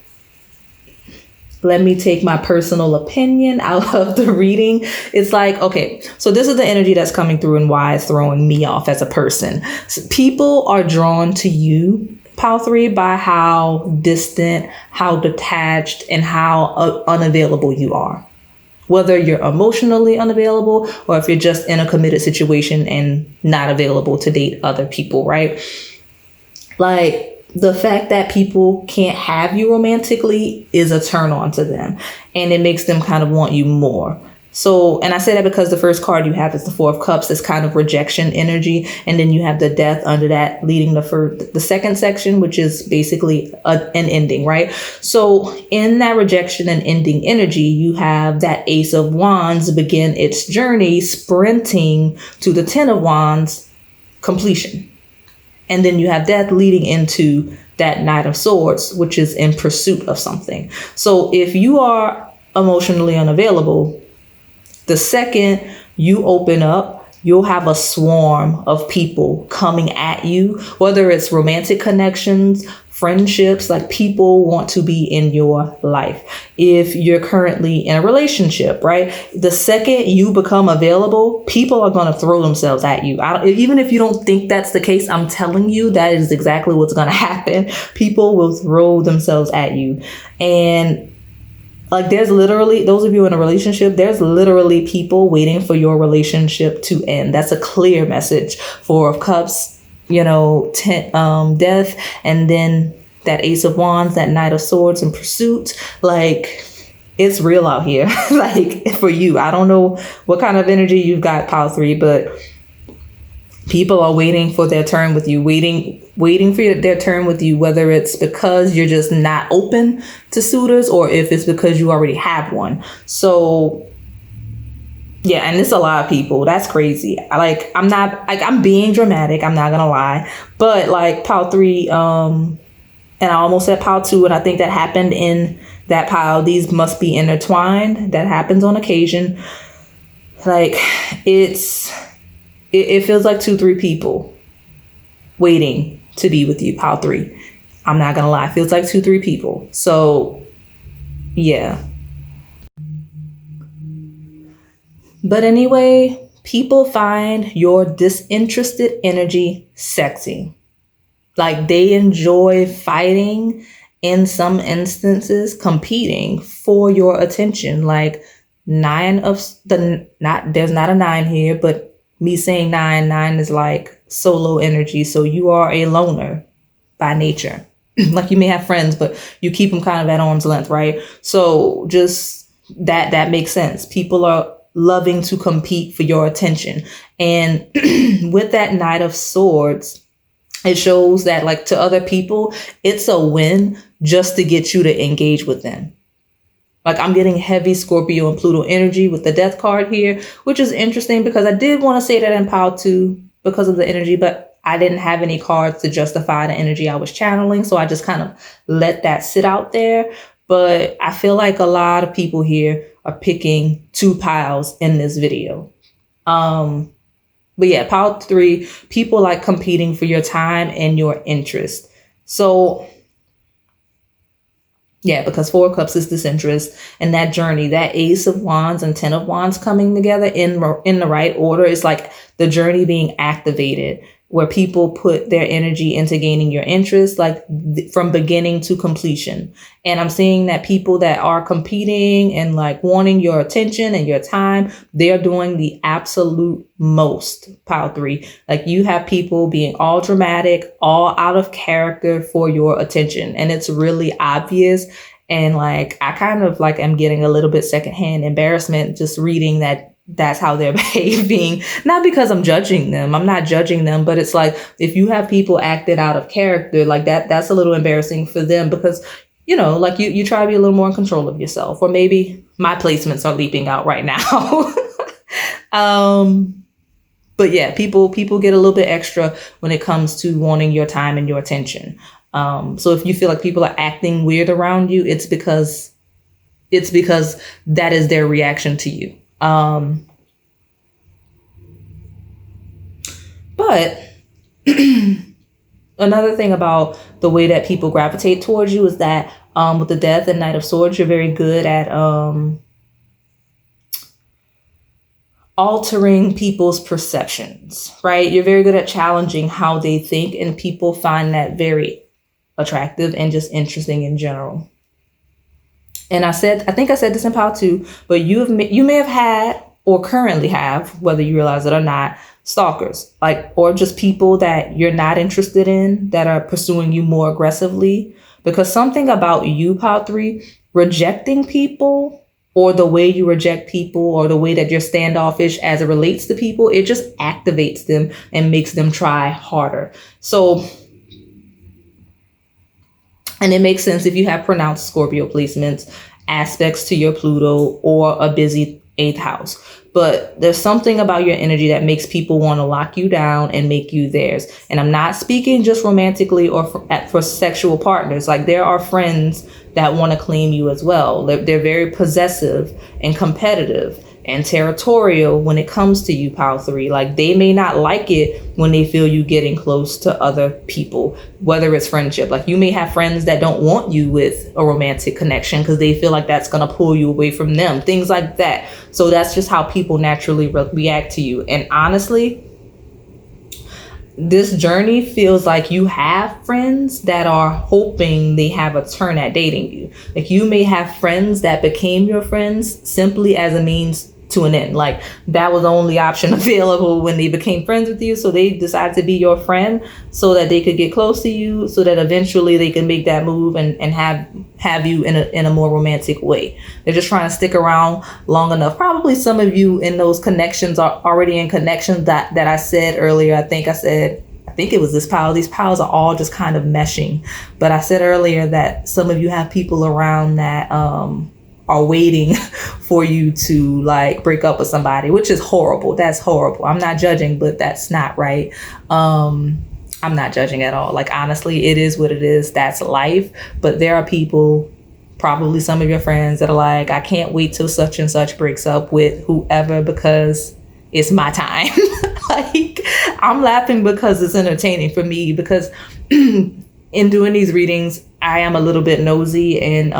let me take my personal opinion out of the reading. It's like, okay, so this is the energy that's coming through and why it's throwing me off as a person. So people are drawn to you, pile 3, by how distant, how detached, and how unavailable you are. Whether you're emotionally unavailable or if you're just in a committed situation and not available to date other people, right? Like, the fact that people can't have you romantically is a turn on to them, and it makes them kind of want you more. So, and I say that because the first card you have is the 4 of Cups, this kind of rejection energy. And then you have the Death under that, leading the second section, which is basically an ending, right? So in that rejection and ending energy, you have that Ace of Wands begin its journey, sprinting to the 10 of Wands, completion. And then you have Death leading into that Knight of Swords, which is in pursuit of something. So if you are emotionally unavailable, the second you open up, you'll have a swarm of people coming at you, whether it's romantic connections, friendships, like people want to be in your life. If you're currently in a relationship, right? The second you become available, people are going to throw themselves at you. Even if you don't think that's the case, I'm telling you, that is exactly what's going to happen. People will throw themselves at you. And like, there's literally, those of you in a relationship, there's literally people waiting for your relationship to end. That's a clear message. 4 of Cups, Death, and then that Ace of Wands, that Knight of Swords in pursuit. Like, it's real out here. Like, for you, I don't know what kind of energy you've got, pile 3, but people are waiting for their turn with you, waiting for their turn with you, whether it's because you're just not open to suitors or if it's because you already have one. So yeah, and it's a lot of people. That's crazy. I'm being dramatic, I'm not gonna lie, but like pile 3, and I almost said pile 2, and I think that happened in that pile. These must be intertwined. That happens on occasion. Like, it feels like 2-3 people waiting to be with you, pile 3. I'm not gonna lie, it feels like 2-3 people. So yeah. But anyway, people find your disinterested energy sexy. Like, they enjoy fighting, in some instances competing for your attention. Like, there's not a 9 here, but me saying 9 is like solo energy. So you are a loner by nature. Like, you may have friends, but you keep them kind of at arm's length, right? So just that makes sense. People are loving to compete for your attention. And with that Knight of Swords, it shows that, like, to other people, it's a win just to get you to engage with them. Like, I'm getting heavy Scorpio and Pluto energy with the Death card here, which is interesting because I did want to say that in pile 2 because of the energy, but I didn't have any cards to justify the energy I was channeling. So I just kind of let that sit out there. But I feel like a lot of people here are picking 2 piles in this video. But yeah, pile 3, people like competing for your time and your interest. So Yeah, because Four of Cups is disinterest, and that journey, that Ace of Wands and Ten of Wands coming together in the right order is like the journey being activated, where people put their energy into gaining your interest, like from beginning to completion. And I'm seeing that people that are competing and like wanting your attention and your time, they're doing the absolute most, pile 3. Like you have people being all dramatic, all out of character for your attention. And it's really obvious. And like, I kind of like am getting a little bit secondhand embarrassment just reading that that's how they're behaving. Not because I'm judging them. I'm not judging them, but it's like, if you have people acted out of character like that, that's a little embarrassing for them because, you know, like you try to be a little more in control of yourself, or maybe my placements are leaping out right now. But yeah, people get a little bit extra when it comes to wanting your time and your attention. So if you feel like people are acting weird around you, it's because that is their reaction to you. But another thing about the way that people gravitate towards you is that with the Death and Knight of Swords, you're very good at altering people's perceptions, right? You're very good at challenging how they think, and people find that very attractive and just interesting in general. And I think I said this in pile 2, but you may have had or currently have, whether you realize it or not, stalkers, like, or just people that you're not interested in that are pursuing you more aggressively. Because something about you, pile 3, rejecting people, or the way you reject people, or the way that you're standoffish as it relates to people, it just activates them and makes them try harder. So, and it makes sense if you have pronounced Scorpio placements, aspects to your Pluto, or a busy 8th house. But there's something about your energy that makes people want to lock you down and make you theirs. And I'm not speaking just romantically or for sexual partners. Like, there are friends that want to claim you as well. They're very possessive and competitive and territorial when it comes to you, pile 3. Like, they may not like it when they feel you getting close to other people, whether it's friendship. Like, you may have friends that don't want you with a romantic connection because they feel like that's going to pull you away from them, things like that. So that's just how people naturally react to you. And honestly, this journey feels like you have friends that are hoping they have a turn at dating you. Like, you may have friends that became your friends simply as a means to an end. Like, that was the only option available when they became friends with you. So they decided to be your friend so that they could get close to you, so that eventually they can make that move and have you in a more romantic way. They're just trying to stick around long enough. Probably some of you in those connections are already in connections that I said earlier. I think it was this pile. These piles are all just kind of meshing. But I said earlier that some of you have people around that are waiting for you to like break up with somebody, which is horrible. That's horrible. I'm not judging, but that's not right. I'm not judging at all. Like, honestly, it is what it is. That's life. But there are people, probably some of your friends, that are like, I can't wait till such and such breaks up with whoever because it's my time. Like, I'm laughing because it's entertaining for me, because in doing these readings, I am a little bit nosy, and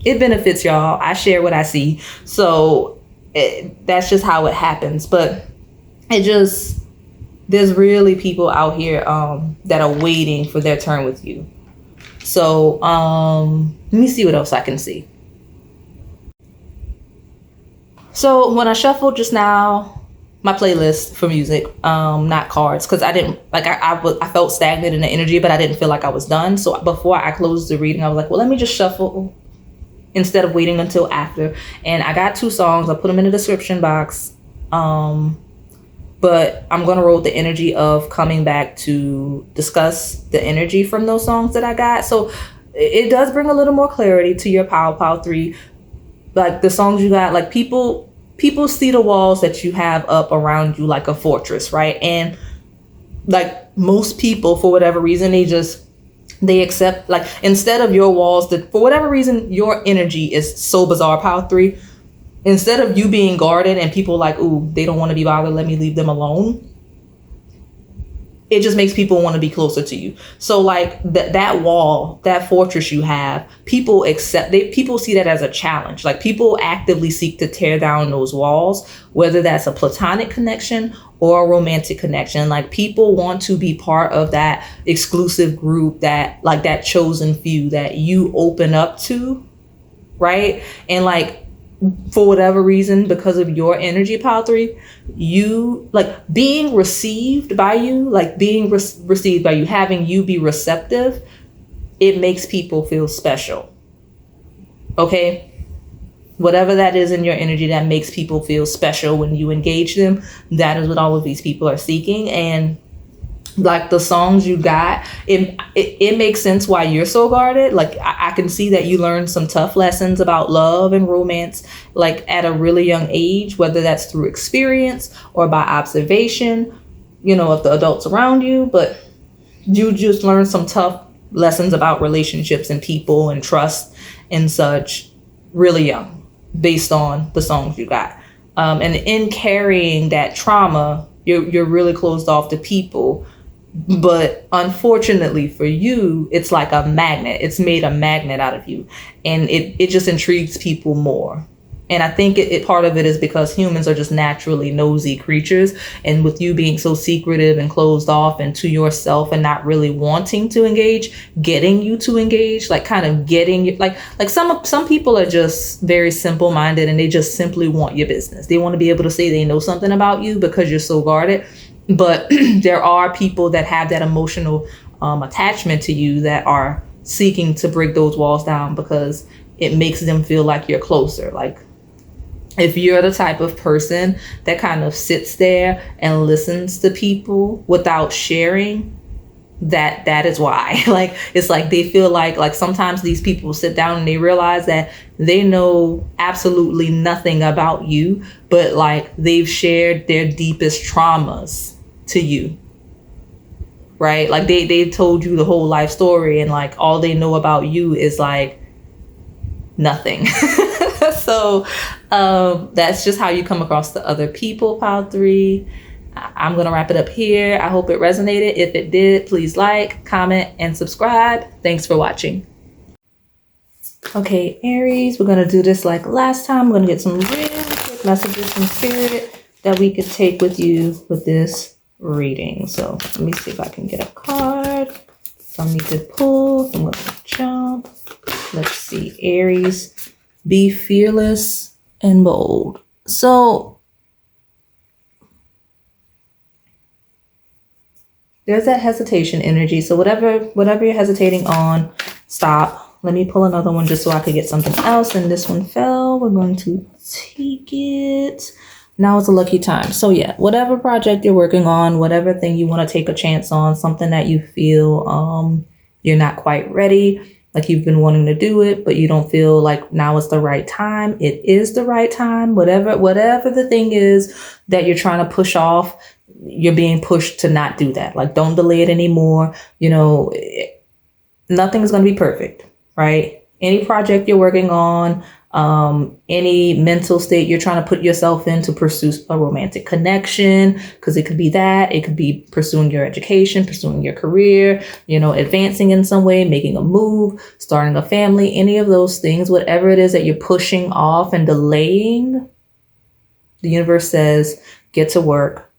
it benefits y'all. I share what I see. So that's just how it happens. But there's really people out here that are waiting for their turn with you. So let me see what else I can see. So when I shuffled just now, my playlist for music, not cards, because I didn't like, I felt stagnant in the energy, but I didn't feel like I was done. So before I closed the reading, I was like, well, let me just shuffle instead of waiting until after. And I got 2 songs. I put them in the description box. But I'm going to roll the energy of coming back to discuss the energy from those songs that I got. So it does bring a little more clarity to your pile 3. Like, the songs you got, like, people see the walls that you have up around you like a fortress, right? And like, most people, for whatever reason, they accept, like, instead of your walls, that for whatever reason, your energy is so bizarre, pile 3. Instead of you being guarded and people like, ooh, they don't want to be bothered, let me leave them alone. it just makes people want to be closer to you. So like that wall, that fortress you have, people see that as a challenge. Like people actively seek to tear down those walls, whether that's a platonic connection or a romantic connection. Like people want to be part of that exclusive group, that like that chosen few that you open up to, right? And like, for whatever reason, because of your energy, pile 3, you like being received by you, like being received by you, having you be receptive, it makes people feel special. Okay, whatever that is in your energy that makes people feel special when you engage them, that is what all of these people are seeking. And like the songs you got, it makes sense why you're so guarded. Like I can see that you learned some tough lessons about love and romance, like at a really young age, whether that's through experience or by observation, of the adults around you. But you just learned some tough lessons about relationships and people and trust and such really young, based on the songs you got. And in carrying that trauma, you're really closed off to people. But unfortunately for you, it's like a magnet. It's made a magnet out of you. And it just intrigues people more. And I think part of it is because humans are just naturally nosy creatures. And with you being so secretive and closed off and to yourself and not really wanting to engage, getting you to engage, like kind of getting you, like some people are just very simple minded and they just simply want your business. They want to be able to say they know something about you because you're so guarded. But there are people that have that emotional attachment to you that are seeking to break those walls down because it makes them feel like you're closer. Like if you're the type of person that kind of sits there and listens to people without sharing, that is why. Like it's like they feel like sometimes these people sit down and they realize that they know absolutely nothing about you, but like they've shared their deepest traumas to you, right? Like they told you the whole life story and like all they know about you is like nothing. So that's just how you come across to other people, pile 3. I'm gonna wrap it up here. I hope it resonated. If it did, please like, comment, and subscribe. Thanks for watching. Okay, Aries, we're gonna do this like last time. We're gonna get some real quick messages from Spirit that we could take with you with this reading. So let me see if I can get a card for me to pull. I'm gonna jump. Let's see, Aries, be fearless and bold. So there's that hesitation energy. So whatever you're hesitating on, stop. Let me pull another one just so I could get something else. And this one fell. We're going to take it. Now is a lucky time. So yeah, whatever project you're working on, whatever thing you want to take a chance on, something that you feel you're not quite ready, like you've been wanting to do it, but you don't feel like now is the right time. It is the right time. Whatever the thing is that you're trying to push off, you're being pushed to not do that. Like don't delay it anymore. Nothing is going to be perfect, right? Any project you're working on, any mental state you're trying to put yourself in to pursue a romantic connection, because it could be that, it could be pursuing your education, pursuing your career, advancing in some way, making a move, starting a family, any of those things, whatever it is that you're pushing off and delaying, the universe says, get to work.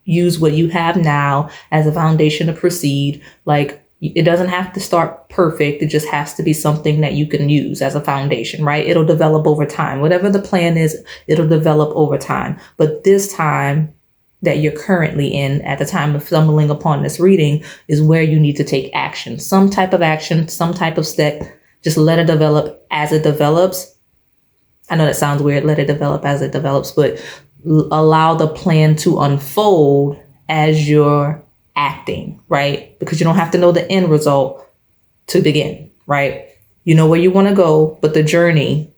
Use what you have now as a foundation to proceed. Like, it doesn't have to start perfect. It just has to be something that you can use as a foundation, right? It'll develop over time. Whatever the plan is, it'll develop over time. But this time that you're currently in, at the time of stumbling upon this reading, is where you need to take action. Some type of action, some type of step. Just let it develop as it develops. I know that sounds weird, let it develop as it develops, but allow the plan to unfold as you're acting, right? Because you don't have to know the end result to begin, right? You know where you want to go, but the journey,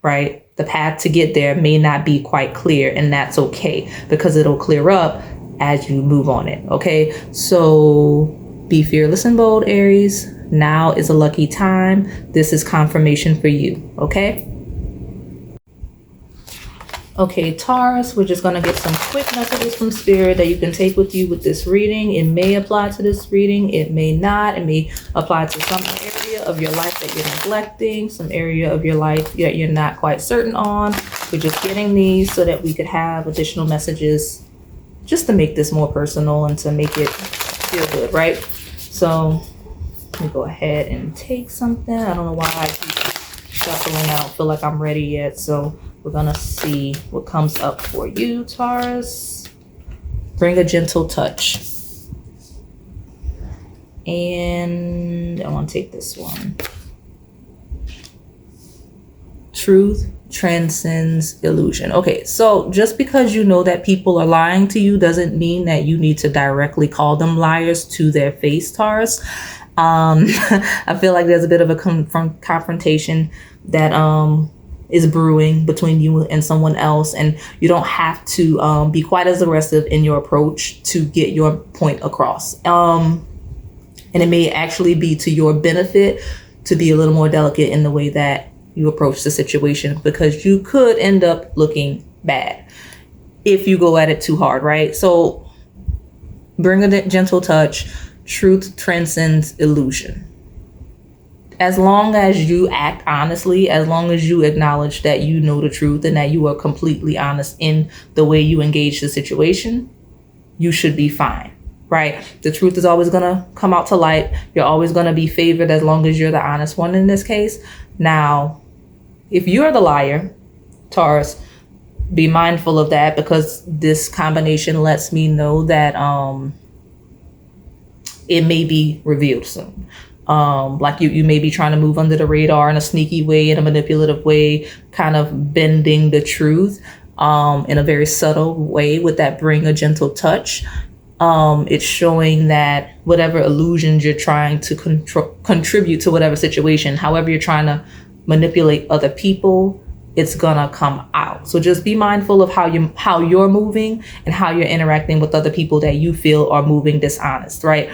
right? The path to get there may not be quite clear, and that's okay, because it'll clear up as you move on it, okay? So be fearless and bold, Aries. Now is a lucky time. This is confirmation for you, okay? Okay, Taurus, we're just going to get some quick messages from Spirit that you can take with you with this reading. It may apply to this reading. It may not. It may apply to some area of your life that you're neglecting, some area of your life that you're not quite certain on. We're just getting these so that we could have additional messages just to make this more personal and to make it feel good, right? So let me go ahead and take something. I don't know why I keep shuffling. I don't feel like I'm ready yet. So we're gonna see what comes up for you, Taurus. Bring a gentle touch. And I want to take this one. Truth transcends illusion. Okay, so just because you know that people are lying to you doesn't mean that you need to directly call them liars to their face, Taurus. I feel like there's a bit of a confrontation that is brewing between you and someone else, and you don't have to be quite as aggressive in your approach to get your point across. And it may actually be to your benefit to be a little more delicate in the way that you approach the situation, because you could end up looking bad if you go at it too hard, right? So bring a gentle touch. Truth transcends illusion. As long as you act honestly, as long as you acknowledge that you know the truth and that you are completely honest in the way you engage the situation, you should be fine, right? The truth is always going to come out to light. You're always going to be favored as long as you're the honest one in this case. Now, if you're the liar, Taurus, be mindful of that, because this combination lets me know that it may be revealed soon. Like you may be trying to move under the radar in a sneaky way, in a manipulative way, kind of bending the truth in a very subtle way with that bring a gentle touch. It's showing that whatever illusions you're trying to contribute to whatever situation, however you're trying to manipulate other people, it's gonna come out. So just be mindful of how you're moving and how you're interacting with other people that you feel are moving dishonest, right?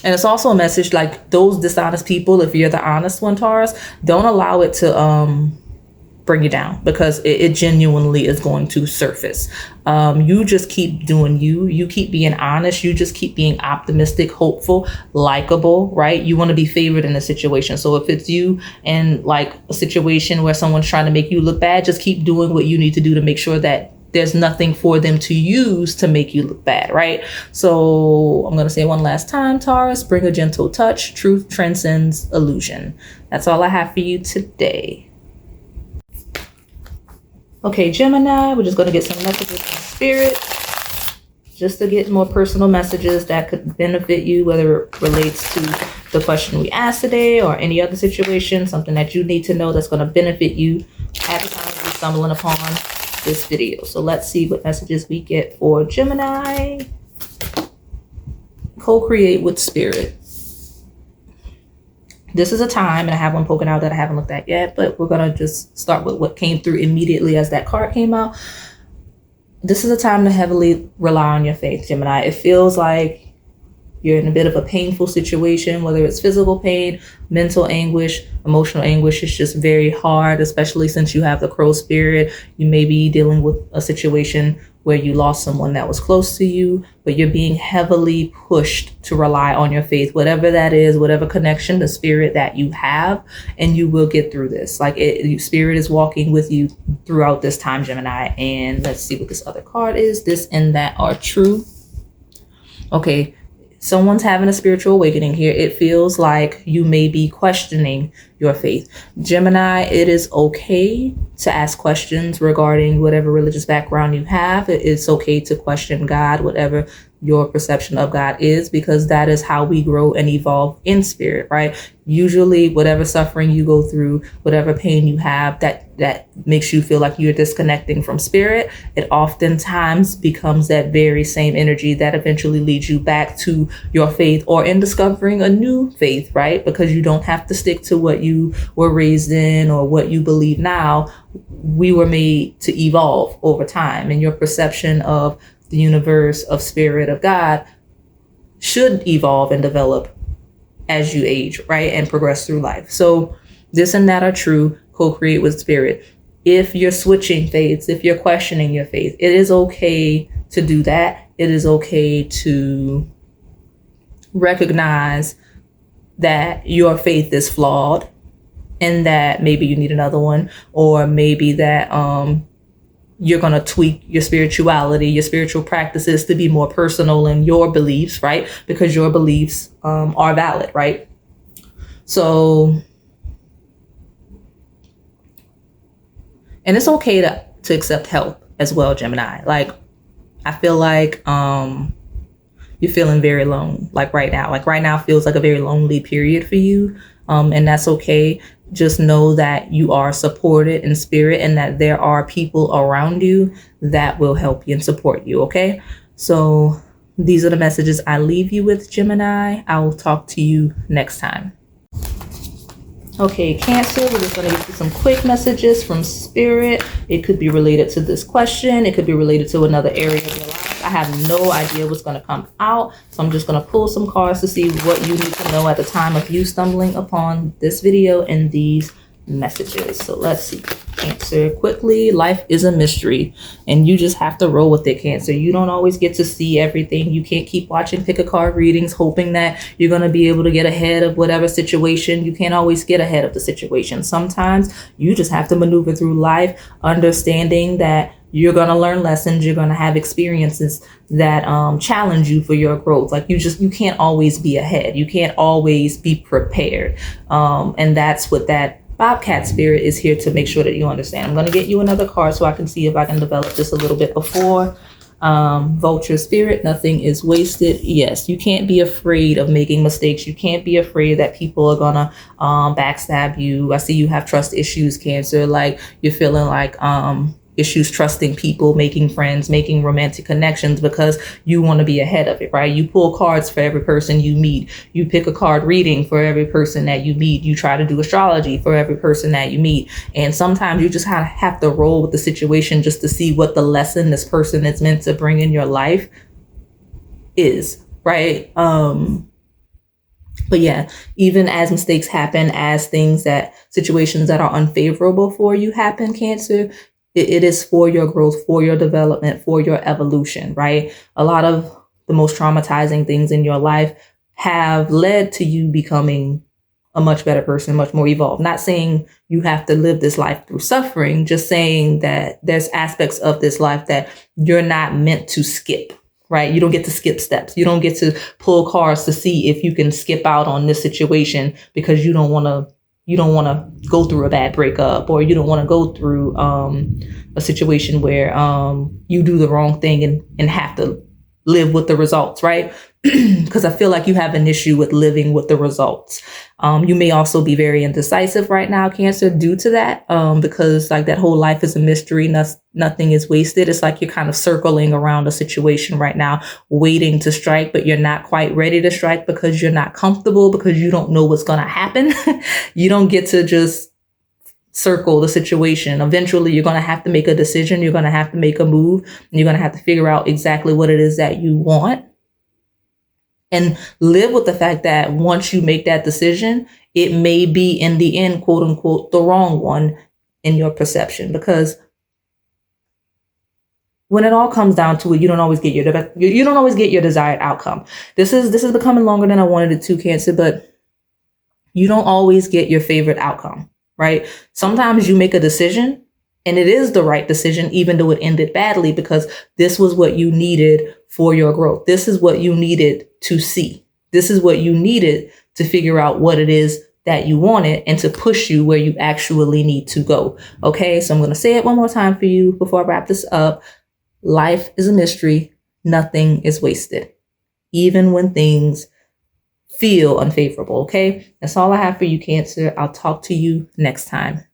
And it's also a message like those dishonest people, if you're the honest one, Taurus, don't allow it to bring you down, because it genuinely is going to surface. You just keep doing you keep being honest, you just keep being optimistic, hopeful, likable, right? You want to be favored in a situation. So if it's you and like a situation where someone's trying to make you look bad, just keep doing what you need to do to make sure that there's nothing for them to use to make you look bad, right? So I'm going to say one last time, Taurus, bring a gentle touch. Truth transcends illusion. That's all I have for you today. Okay, Gemini, we're just going to get some messages from Spirit, just to get more personal messages that could benefit you, whether it relates to the question we asked today or any other situation, something that you need to know that's going to benefit you at the time you're stumbling upon this video. So let's see what messages we get for Gemini. Co-create with Spirit. This is a time, and I have one poking out that I haven't looked at yet, but we're going to just start with what came through immediately as that card came out. This is a time to heavily rely on your faith, Gemini. It feels like you're in a bit of a painful situation, whether it's physical pain, mental anguish, emotional anguish. It's just very hard, especially since you have the crow spirit. You may be dealing with a situation where you lost someone that was close to you, but you're being heavily pushed to rely on your faith, whatever that is, whatever connection, the spirit that you have, and you will get through this. Like spirit is walking with you throughout this time, Gemini. And let's see what this other card is. This and that are true. Okay. Someone's having a spiritual awakening here. It feels like you may be questioning your faith. Gemini, it is okay to ask questions regarding whatever religious background you have. It's okay to question God, whatever your perception of God is, because that is how we grow and evolve in spirit, right? Usually whatever suffering you go through, whatever pain you have that makes you feel like you're disconnecting from spirit, it oftentimes becomes that very same energy that eventually leads you back to your faith or in discovering a new faith, right? Because you don't have to stick to what you were raised in or what you believe now. We were made to evolve over time, and your perception of the universe, of spirit, of God should evolve and develop as you age, right? And progress through life. So this and that are true. co-create with spirit. If you're switching faiths, if you're questioning your faith, it is okay to do that. It is okay to recognize that your faith is flawed and that maybe you need another one, or maybe that you're going to tweak your spirituality, your spiritual practices to be more personal in your beliefs, right? Because your beliefs are valid, right? So, and it's okay to accept help as well, Gemini. Like, I feel like you're feeling very alone, like right now. Like right now feels like a very lonely period for you. And that's okay. Just know that you are supported in spirit and that there are people around you that will help you and support you, okay? So these are the messages I leave you with, Gemini. I will talk to you next time. Okay, Cancer, we're just going to get you some quick messages from spirit. It could be related to this question. It could be related to another area of your life. I have no idea what's going to come out. So I'm just going to pull some cards to see what you need to know at the time of you stumbling upon this video and these messages. So let's see. Cancer, quickly. Life is a mystery and you just have to roll with it, Cancer. You don't always get to see everything. You can't keep watching pick a card readings hoping that you're going to be able to get ahead of whatever situation. You can't always get ahead of the situation. Sometimes you just have to maneuver through life, understanding that you're going to learn lessons. You're going to have experiences that challenge you for your growth. Like you can't always be ahead. You can't always be prepared. And that's what that Bobcat spirit is here to make sure that you understand. I'm going to get you another card so I can see if I can develop this a little bit before. Vulture spirit, nothing is wasted. Yes, you can't be afraid of making mistakes. You can't be afraid that people are going to backstab you. I see you have trust issues, Cancer. Like you're feeling like issues trusting people, making friends, making romantic connections because you want to be ahead of it, right? You pull cards for every person you meet. You pick a card reading for every person that you meet. You try to do astrology for every person that you meet. And sometimes you just kind of have to roll with the situation just to see what the lesson this person is meant to bring in your life is, right? But yeah, even as mistakes happen, as situations that are unfavorable for you happen, Cancer, it is for your growth, for your development, for your evolution, right? A lot of the most traumatizing things in your life have led to you becoming a much better person, much more evolved. Not saying you have to live this life through suffering, just saying that there's aspects of this life that you're not meant to skip, right? You don't get to skip steps. You don't get to pull cards to see if you can skip out on this situation because you don't want to go through a bad breakup, or you don't want to go through a situation where you do the wrong thing and have to live with the results, right? Because I feel like you have an issue with living with the results. You may also be very indecisive right now, Cancer, due to that, because like that whole life is a mystery. Nothing is wasted. It's like you're kind of circling around a situation right now, waiting to strike, but you're not quite ready to strike because you're not comfortable, because you don't know what's going to happen. You don't get to just circle the situation. Eventually, you're going to have to make a decision. You're going to have to make a move. And you're going to have to figure out exactly what it is that you want. And live with the fact that once you make that decision, it may be in the end, quote unquote, the wrong one in your perception. Because when it all comes down to it, you don't always get your desired outcome. This is becoming longer than I wanted it to, Cancer, but you don't always get your favorite outcome, right? Sometimes you make a decision and it is the right decision, even though it ended badly, because this was what you needed for your growth. This is what you needed to see. This is what you needed to figure out what it is that you wanted and to push you where you actually need to go. Okay, so I'm going to say it one more time for you before I wrap this up. Life is a mystery. Nothing is wasted, even when things feel unfavorable. Okay, that's all I have for you, Cancer. I'll talk to you next time.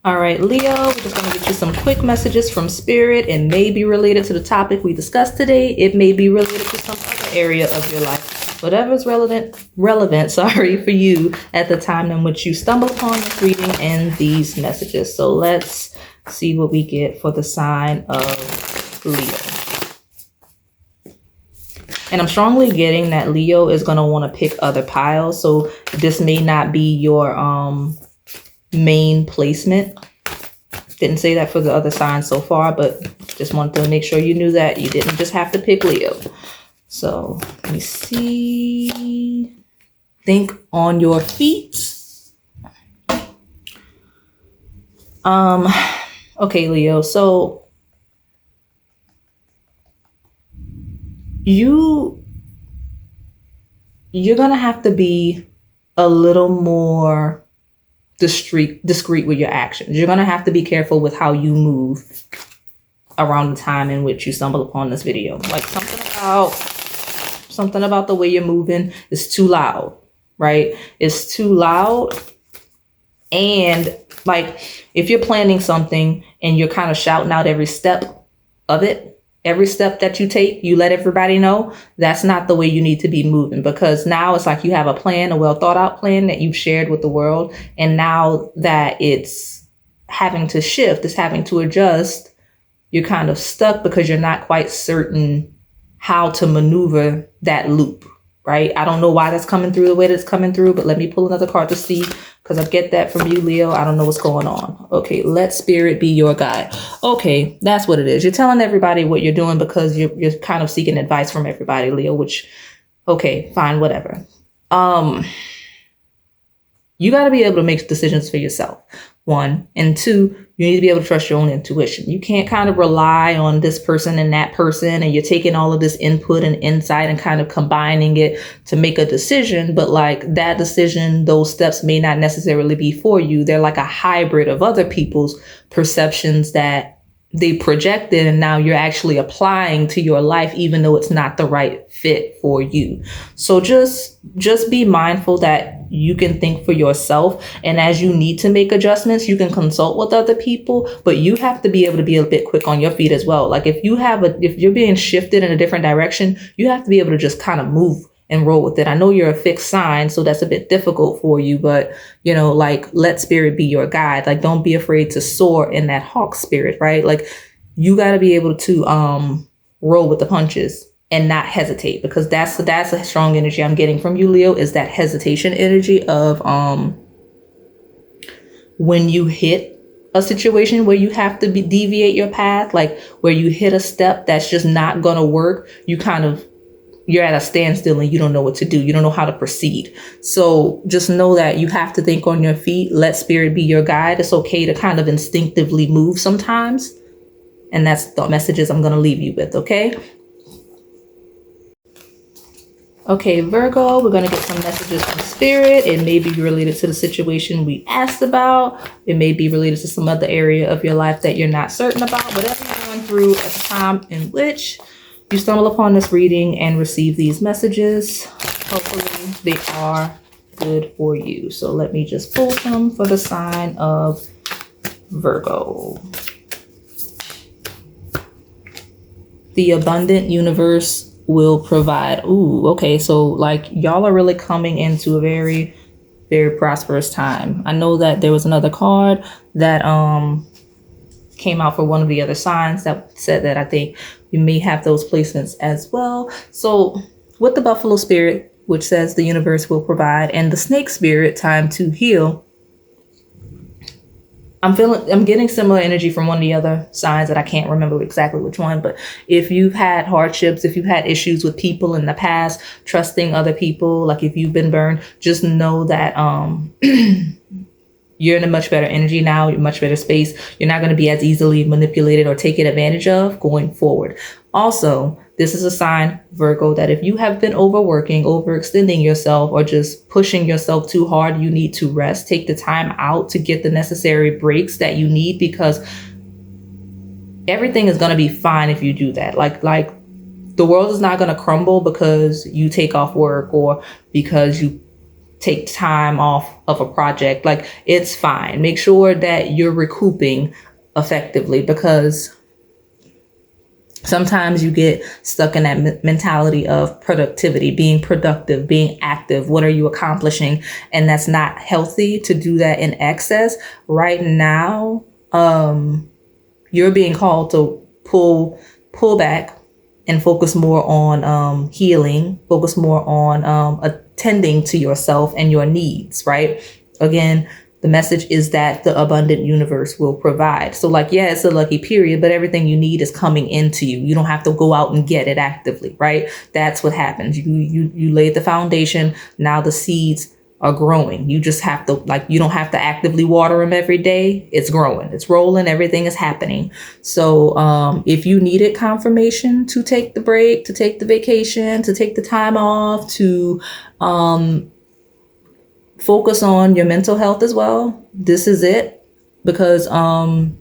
All right, Leo, we're just going to get you some quick messages from Spirit. It may be related to the topic we discussed today. It may be related to some other area of your life. Whatever's relevant, for you at the time in which you stumble upon this reading and these messages. So let's see what we get for the sign of Leo. And I'm strongly getting that Leo is going to want to pick other piles. So this may not be your main placement. Didn't say that for the other signs so far, but just wanted to make sure you knew that you didn't just have to pick Leo. So let me see. Think on your feet. Okay, Leo. So you're gonna have to be a little more discreet with your actions. You're gonna have to be careful with how you move around the time in which you stumble upon this video. Like something about the way you're moving is too loud, right? It's too loud. And like if you're planning something and you're kind of shouting out every step of it, every step that you take, you let everybody know, that's not the way you need to be moving, because now it's like you have a plan, a well thought out plan that you've shared with the world. And now that it's having to shift, it's having to adjust, you're kind of stuck because you're not quite certain how to maneuver that loop, right? I don't know why that's coming through the way that's coming through, but let me pull another card to see, because I get that from you, Leo. I don't know what's going on. Okay, let spirit be your guide. Okay, that's what it is. You're telling everybody what you're doing because you're kind of seeking advice from everybody, Leo, which, okay, fine, whatever. You got to be able to make decisions for yourself, one. And two, you need to be able to trust your own intuition. You can't kind of rely on this person and that person, and you're taking all of this input and insight and kind of combining it to make a decision. But like that decision, those steps may not necessarily be for you. They're like a hybrid of other people's perceptions that they projected, and now you're actually applying to your life, even though it's not the right fit for you. So just be mindful that you can think for yourself. And as you need to make adjustments, you can consult with other people, but you have to be able to be a bit quick on your feet as well. Like if you're being shifted in a different direction, you have to be able to just kind of move and roll with it. I know you're a fixed sign, so that's a bit difficult for you, but you know, like let spirit be your guide. Like don't be afraid to soar in that hawk spirit, right? Like you got to be able to roll with the punches and not hesitate, because that's a strong energy I'm getting from you, Leo, is that hesitation energy of when you hit a situation where you have to deviate your path, like where you hit a step that's just not gonna work, you're at a standstill and you don't know what to do. You don't know how to proceed. So just know that you have to think on your feet. Let spirit be your guide. It's okay to kind of instinctively move sometimes. And that's the messages I'm going to leave you with. Okay. Okay, Virgo, we're going to get some messages from spirit. It may be related to the situation we asked about. It may be related to some other area of your life that you're not certain about. Whatever you're going through at the time in which you stumble upon this reading and receive these messages, hopefully they are good for you. So let me just pull some for the sign of Virgo. The abundant universe will provide. Ooh, okay. So like y'all are really coming into a very, very prosperous time. I know that there was another card that came out for one of the other signs that said that I think you may have those placements as well. So with the buffalo spirit, which says the universe will provide, and the snake spirit, time to heal, I'm getting similar energy from one of the other signs that I can't remember exactly which one. But if you've had hardships, if you've had issues with people in the past, trusting other people, like if you've been burned, just know that you're in a much better energy now, you're much better space. You're not going to be as easily manipulated or taken advantage of going forward. Also, this is a sign, Virgo, that if you have been overworking, overextending yourself, or just pushing yourself too hard, you need to rest. Take the time out to get the necessary breaks that you need, because everything is going to be fine if you do that. Like the world is not going to crumble because you take off work or because you take time off of a project. Like it's fine. Make sure that you're recouping effectively, because sometimes you get stuck in that mentality of productivity, being productive, being active. What are you accomplishing? And that's not healthy to do that in excess. Right now, you're being called to pull back and focus more on healing, focus more on attending to yourself and your needs, right? Again, The message is that the abundant universe will provide. So like, yeah, it's a lucky period, but everything you need is coming into you. You don't have to go out and get it actively, right? That's what happens. You laid the foundation. Now the seeds are growing. You just have to, like, you don't have to actively water them every day. It's growing, it's rolling, everything is happening. So if you needed confirmation to take the break, to take the vacation, to take the time off, to focus on your mental health as well, this is it. Because I'm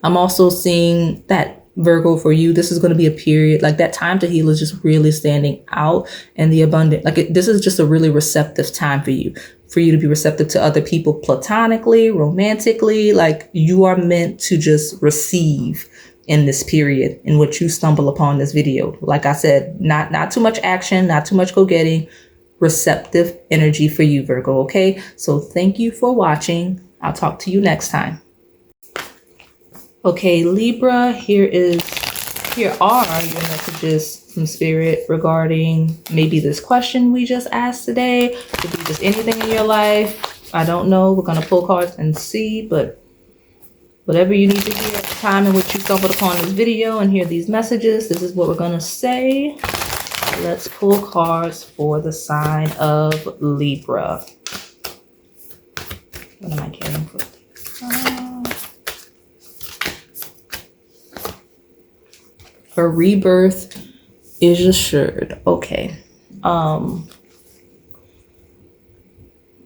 also seeing that Virgo, for you, this is going to be a period, like that time to heal is just really standing out, and the abundant, like this is just a really receptive time for you to be receptive to other people platonically, romantically. Like, you are meant to just receive in this period in which you stumble upon this video. Like I said, not too much action, not too much go-getting, receptive energy for you, Virgo. Okay, so thank you for watching. I'll talk to you next time. Okay, Libra, here are your messages from Spirit regarding maybe this question we just asked today. Could be just anything in your life. I don't know. We're going to pull cards and see, but whatever you need to hear at the time in which you stumbled upon this video and hear these messages, this is what we're going to say. Let's pull cards for the sign of Libra. What am I getting for a rebirth is assured. Okay.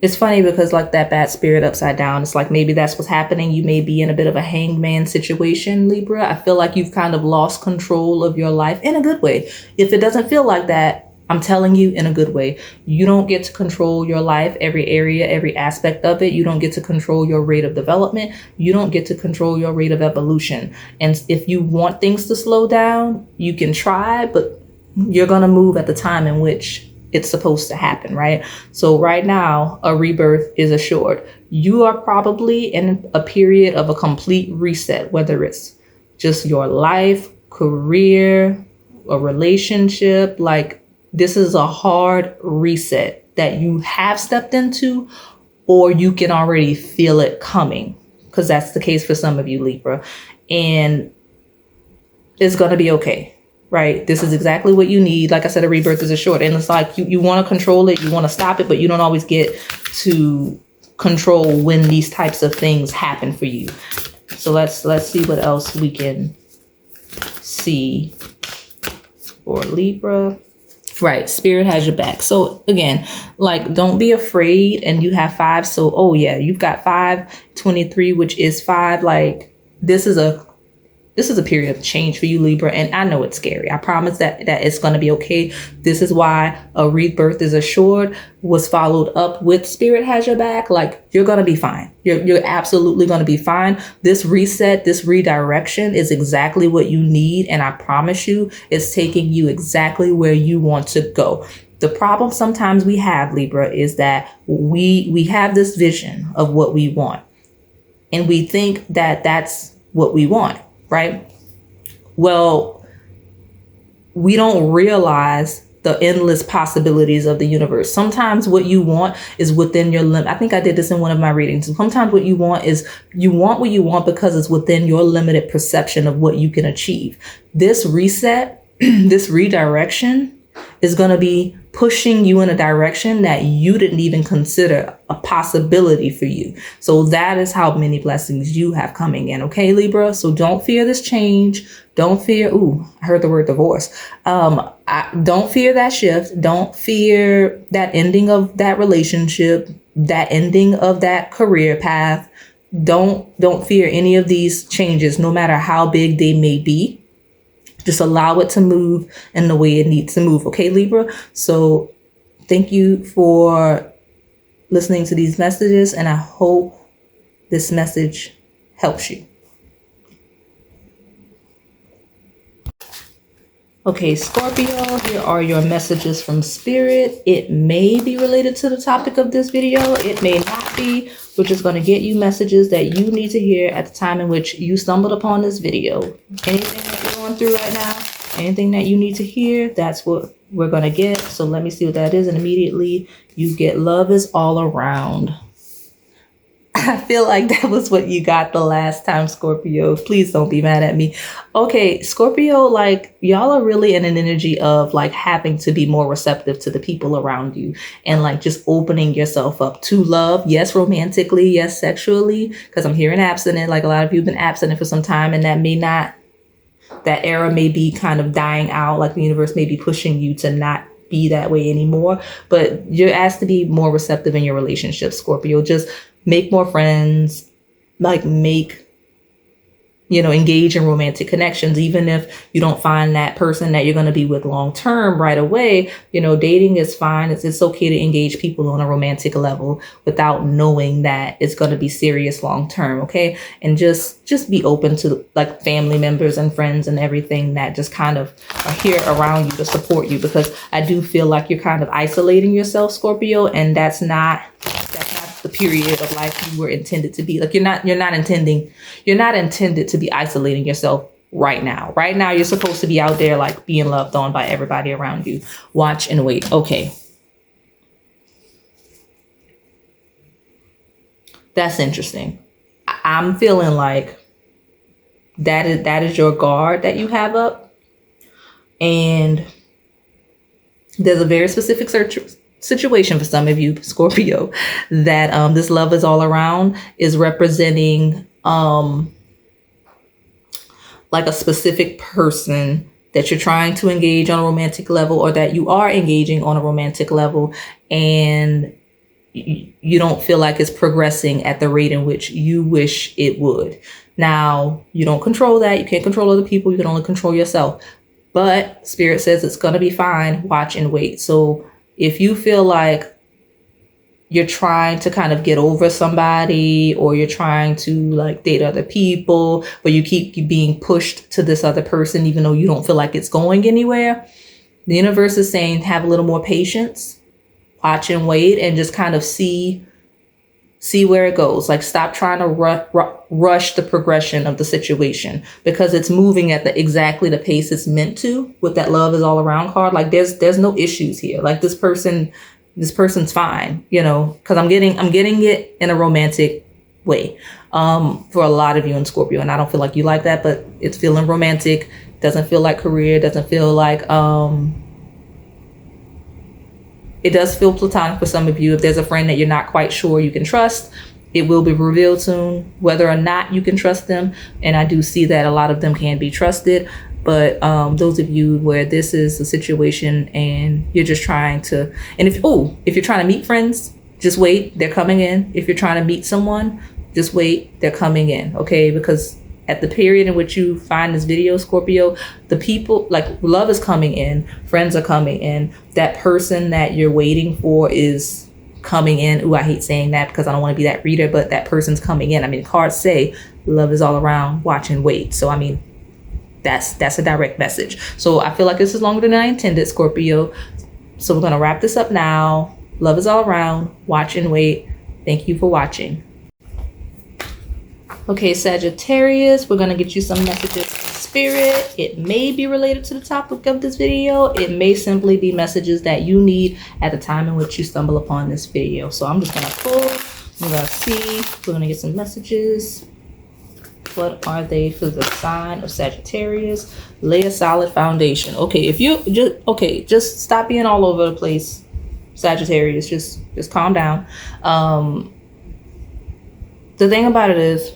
It's funny because like that bad spirit upside down, it's like maybe that's what's happening. You may be in a bit of a hangman situation, Libra. I feel like you've kind of lost control of your life in a good way. If it doesn't feel like that, I'm telling you, in a good way. You don't get to control your life, every area, every aspect of it. You don't get to control your rate of development. You don't get to control your rate of evolution. And if you want things to slow down, you can try, but you're going to move at the time in which it's supposed to happen, right? So right now, a rebirth is assured. You are probably in a period of a complete reset, whether it's just your life, career, a relationship. Like, this is a hard reset that you have stepped into, or you can already feel it coming, because that's the case for some of you, Libra. And it's going to be okay, right? This is exactly what you need. Like I said, a rebirth is assured. And it's like you want to control it, you want to stop it, but you don't always get to control when these types of things happen for you. So let's see what else we can see for Libra. Right, Spirit has your back. So again, like, don't be afraid. And you have 5. So, oh yeah, you've got 523, which is 5. Like, this is a period of change for you, Libra. And I know it's scary. I promise that it's going to be okay. This is why a rebirth is assured was followed up with Spirit has your back. Like, you're going to be fine. You're absolutely going to be fine. This reset, this redirection is exactly what you need. And I promise you, it's taking you exactly where you want to go. The problem sometimes we have, Libra, is that we have this vision of what we want. And we think that that's what we want. Right? Well, we don't realize the endless possibilities of the universe. Sometimes what you want is within your limit. I think I did this in one of my readings. Sometimes what you want is you want what you want because it's within your limited perception of what you can achieve. This reset, this redirection is going to be pushing you in a direction that you didn't even consider a possibility for you. So that is how many blessings you have coming in. Okay, Libra. So don't fear this change. Don't fear. Ooh, I heard the word divorce. Don't fear that shift. Don't fear that ending of that relationship, that ending of that career path. Don't fear any of these changes, no matter how big they may be. Just allow it to move in the way it needs to move. Okay, Libra? So thank you for listening to these messages, and I hope this message helps you. Okay, Scorpio, here are your messages from Spirit. It may be related to the topic of this video. It may not be. We're just going to get you messages that you need to hear at the time in which you stumbled upon this video. Anything that you're going through right now, anything that you need to hear, that's what we're going to get. So let me see what that is. And immediately you get love is all around. I feel like that was what you got the last time, Scorpio. Please don't be mad at me. Okay, Scorpio, like y'all are really in an energy of like having to be more receptive to the people around you and like just opening yourself up to love. Yes, romantically, yes, sexually, because I'm hearing abstinent. Like a lot of you have been abstinent for some time, and that era may be kind of dying out. Like the universe may be pushing you to not be that way anymore, but you're asked to be more receptive in your relationships, Scorpio. Just make more friends, like engage in romantic connections, even if you don't find that person that you're going to be with long term right away. Dating is fine. It's okay to engage people on a romantic level without knowing that it's going to be serious long term. Okay. And just be open to like family members and friends and everything that just kind of are here around you to support you, because I do feel like you're kind of isolating yourself, Scorpio, and that's not the period of life you were intended to be. Like you're not intended to be isolating yourself right now. Right now, you're supposed to be out there like being loved on by everybody around you. Watch and wait. Okay. That's interesting. I'm feeling like that is your guard that you have up. And there's a very specific situation for some of you, Scorpio, that this love is all around is representing like a specific person that you're trying to engage on a romantic level, or that you are engaging on a romantic level, and you don't feel like it's progressing at the rate in which you wish it would. Now, you don't control that. You can't control other people. You can only control yourself. But Spirit says it's going to be fine. Watch and wait. So if you feel like you're trying to kind of get over somebody, or you're trying to like date other people, but you keep being pushed to this other person, even though you don't feel like it's going anywhere, the universe is saying have a little more patience, watch and wait, and just kind of see where it goes. Like stop trying to rush the progression of the situation, because it's moving at exactly the pace it's meant to with that love is all around card. Like there's no issues here. Like this person's fine, because I'm getting it in a romantic way for a lot of you in Scorpio. And I don't feel like you like that, but it's feeling romantic. Doesn't feel like career. Doesn't feel like it does feel platonic for some of you. If there's a friend that you're not quite sure you can trust, it will be revealed soon whether or not you can trust them. And I do see that a lot of them can be trusted. But those of you where this is a situation and you're just trying to, and if you're trying to meet friends, just wait, they're coming in. If you're trying to meet someone, just wait, they're coming in. Okay, because at the period in which you find this video, Scorpio, the people, like love is coming in, friends are coming in. That person that you're waiting for is coming in. Ooh, I hate saying that because I don't want to be that reader, but that person's coming in. I mean, cards say love is all around, watch and wait. So, I mean, that's a direct message. So I feel like this is longer than I intended, Scorpio. So we're going to wrap this up now. Love is all around, watch and wait. Thank you for watching. Okay, Sagittarius, we're going to get you some messages from Spirit. It may be related to the topic of this video. It may simply be messages that you need at the time in which you stumble upon this video. So I'm just going to pull. We're going to see. We're going to get some messages. What are they for the sign of Sagittarius? Lay a solid foundation. Okay, if you just stop being all over the place, Sagittarius. Just calm down. The thing about it is,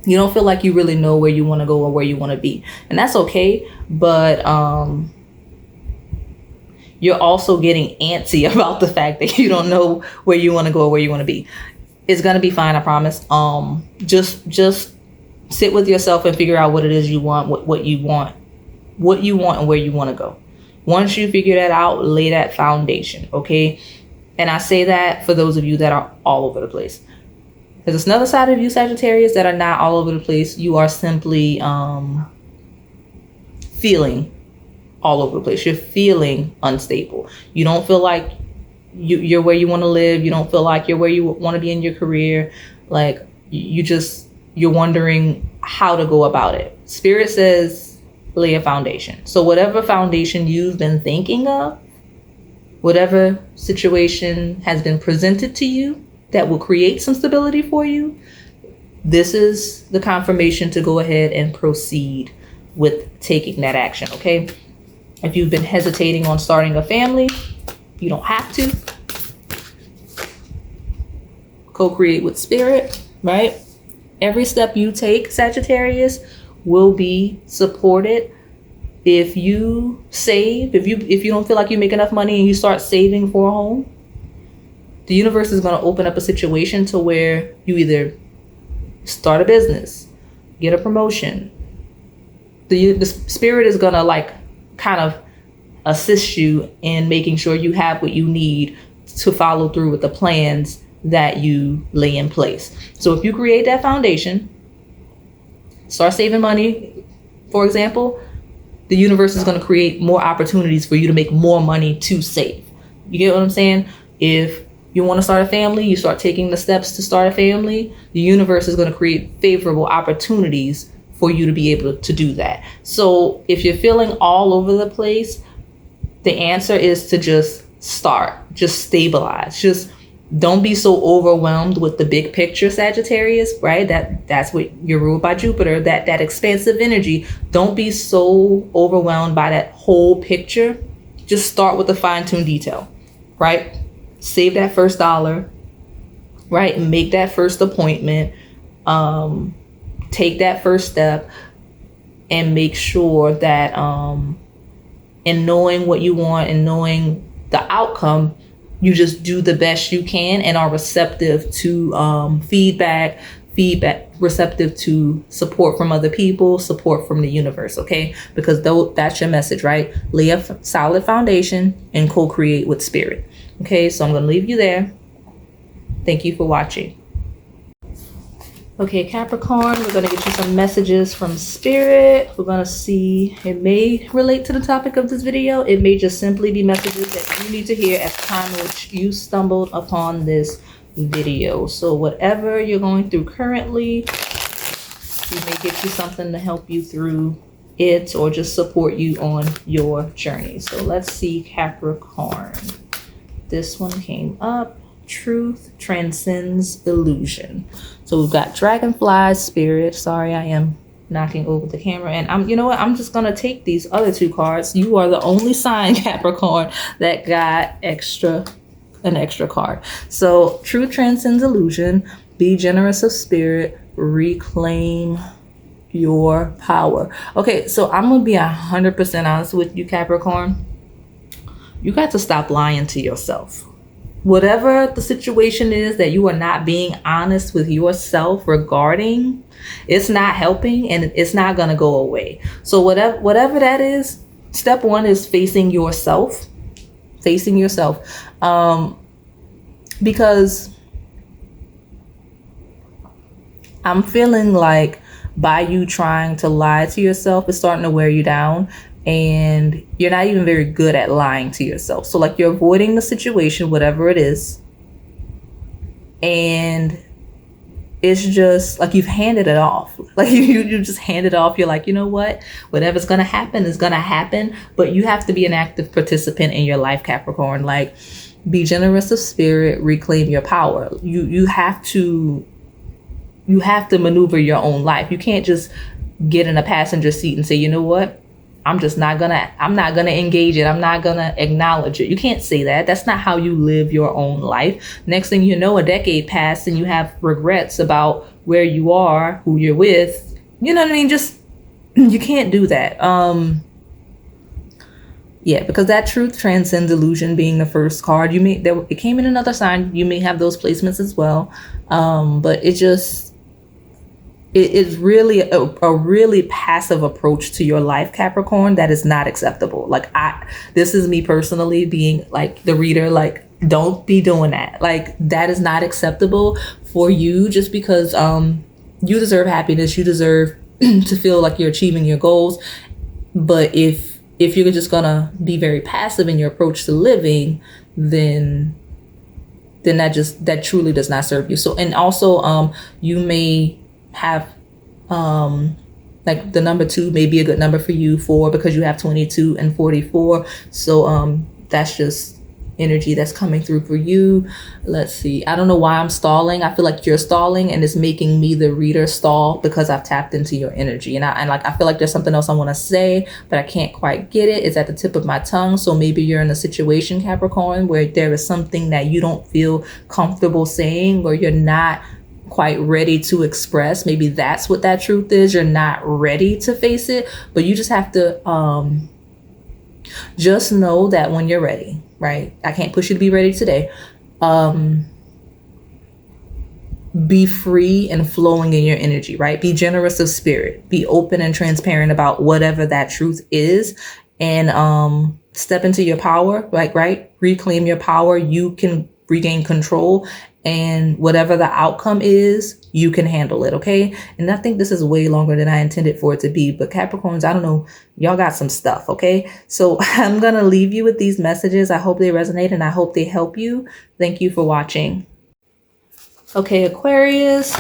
you don't feel like you really know where you want to go or where you want to be, and that's okay. But you're also getting antsy about the fact that you don't know where you want to go or where you want to be. It's gonna be fine, I promise. Just sit with yourself and figure out what it is you want, what you want and where you want to go. Once you figure that out, lay that foundation, okay? And I say that for those of you that are all over the place. There's another side of you, Sagittarius, that are not all over the place. You are simply feeling all over the place. You're feeling unstable. You don't feel like you're where you want to live. You don't feel like you're where you want to be in your career. Like you're wondering how to go about it. Spirit says lay a foundation. So whatever foundation you've been thinking of, whatever situation has been presented to you, that will create some stability for you, this is the confirmation to go ahead and proceed with taking that action, okay? If you've been hesitating on starting a family, you don't have to. Co-create with spirit, right? Every step you take, Sagittarius, will be supported. If you save, if you don't feel like you make enough money and you start saving for a home, the universe is going to open up a situation to where you either start a business, get a promotion. The spirit is going to like kind of assist you in making sure you have what you need to follow through with the plans that you lay in place. So if you create that foundation, start saving money, for example, the universe is going to create more opportunities for you to make more money to save. You get what I'm saying? If you want to start a family, you start taking the steps to start a family, the universe is going to create favorable opportunities for you to be able to do that. So if you're feeling all over the place, the answer is to just start, just stabilize, just don't be so overwhelmed with the big picture, Sagittarius, right? That's what you're ruled by Jupiter, that expansive energy. Don't be so overwhelmed by that whole picture. Just start with the fine-tuned detail, right? Save that first dollar, right? Make that first appointment. Take that first step and make sure that in knowing what you want and knowing the outcome, you just do the best you can and are receptive to feedback, receptive to support from other people, support from the universe, okay? Because that's your message, right? Lay a solid foundation and co-create with spirit. Okay, so I'm going to leave you there. Thank you for watching. Okay, Capricorn, we're going to get you some messages from spirit. We're going to see, it may relate to the topic of this video. It may just simply be messages that you need to hear at the time in which you stumbled upon this video. So whatever you're going through currently, we may get you something to help you through it or just support you on your journey. So let's see, Capricorn. This one came up. Truth transcends illusion. So we've got dragonfly spirit. Sorry, I am knocking over the camera. And you know what? I'm just gonna take these other two cards. You are the only sign, Capricorn, that got an extra card. So truth transcends illusion. Be generous of spirit. Reclaim your power. Okay, so I'm gonna be 100% honest with you, Capricorn. You got to stop lying to yourself. Whatever the situation is that you are not being honest with yourself regarding, it's not helping and it's not going to go away. So whatever that is, step one is facing yourself. Because I'm feeling like by you trying to lie to yourself, it's starting to wear you down. And you're not even very good at lying to yourself. So like you're avoiding the situation, whatever it is. And it's just like you've handed it off. Like you just hand it off. You're like, you know what? Whatever's going to happen is going to happen. But you have to be an active participant in your life, Capricorn. Like be generous of spirit, reclaim your power. You have to maneuver your own life. You can't just get in a passenger seat and say, you know what? I'm not gonna engage it. I'm not gonna acknowledge it. You can't say that. That's not how you live your own life. Next thing you know, a decade passed and you have regrets about where you are, who you're with. You know what I mean? Just, you can't do that. Yeah, because that truth transcends illusion being the first card. It came in another sign. You may have those placements as well. But it is really a really passive approach to your life, Capricorn, that is not acceptable. Like this is me personally being like the reader, like don't be doing that. Like that is not acceptable for you just because you deserve happiness. You deserve to feel like you're achieving your goals. But if you're just gonna be very passive in your approach to living, then that truly does not serve you. So, and also you may have like the number 2 may be a good number for you because you have 22 and 44. So that's just, energy that's coming through for you. Let's see. I don't know why I'm stalling. I feel like you're stalling and it's making me, the reader, stall because I've tapped into your energy. And I feel like there's something else I want to say, but I can't quite get it. It's at the tip of my tongue. So maybe you're in a situation, Capricorn, where there is something that you don't feel comfortable saying, or you're not quite ready to express. Maybe that's what that truth is. You're not ready to face it, but you just have to just know that when you're ready, right? I can't push you to be ready today. Be free and flowing in your energy, right? Be generous of spirit. Be open and transparent about whatever that truth is, and step into your power, like, right? Reclaim your power. You can regain control, and whatever the outcome is, you can handle it, okay? And I think this is way longer than I intended for it to be, but Capricorns, I don't know, y'all got some stuff, okay? So I'm gonna leave you with these messages. I hope they resonate and I hope they help you. Thank you for watching. Okay, Aquarius,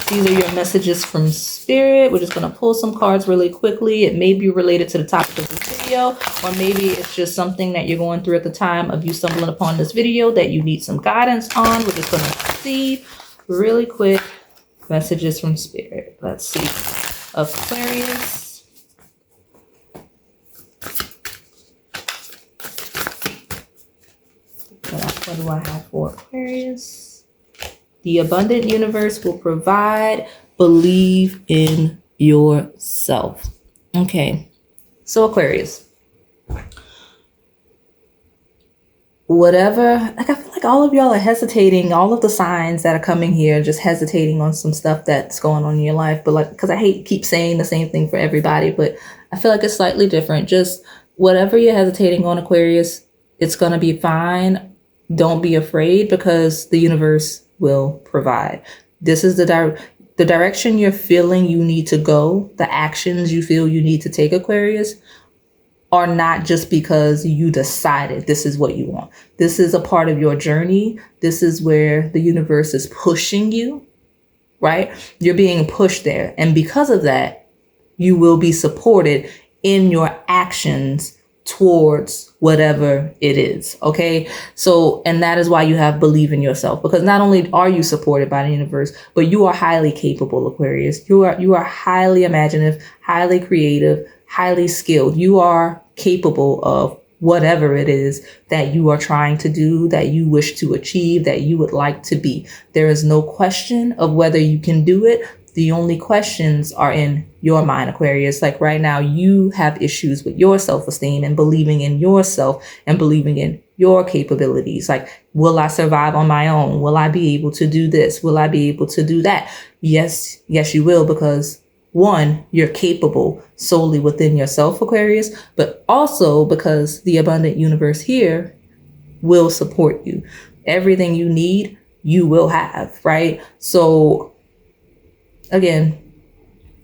these are your messages from Spirit. We're just gonna pull some cards really quickly. It may be related to the topic of this video, or maybe it's just something that you're going through at the time of you stumbling upon this video that you need some guidance on. We're just gonna see really quick messages from Spirit. Let's see. Aquarius. What do I have for Aquarius? The abundant universe will provide. Believe in yourself. Okay. So Aquarius. Whatever, like, I feel like all of y'all are hesitating. All of the signs that are coming here, just hesitating on some stuff that's going on in your life. But like, because I hate keep saying the same thing for everybody, but I feel like it's slightly different. Just whatever you're hesitating on, Aquarius, it's going to be fine. Don't be afraid, because the universe will provide. This is the direction you're feeling you need to go. The actions you feel you need to take, Aquarius, are not just because you decided this is what you want. This is a part of your journey. This is where the universe is pushing you, right? You're being pushed there. And because of that, you will be supported in your actions towards whatever it is. Okay. So, and that is why you have believe in yourself, because not only are you supported by the universe, but you are highly capable, Aquarius. You are highly imaginative, highly creative, highly skilled. You are capable of whatever it is that you are trying to do, that you wish to achieve, that you would like to be. There is no question of whether you can do it. The only questions are in your mind, Aquarius. Like right now, you have issues with your self-esteem and believing in yourself and believing in your capabilities. Like, will I survive on my own? Will I be able to do this? Will I be able to do that? Yes, you will, because one, you're capable solely within yourself, Aquarius, but also because the abundant universe here will support you. Everything you need, you will have, right? So again,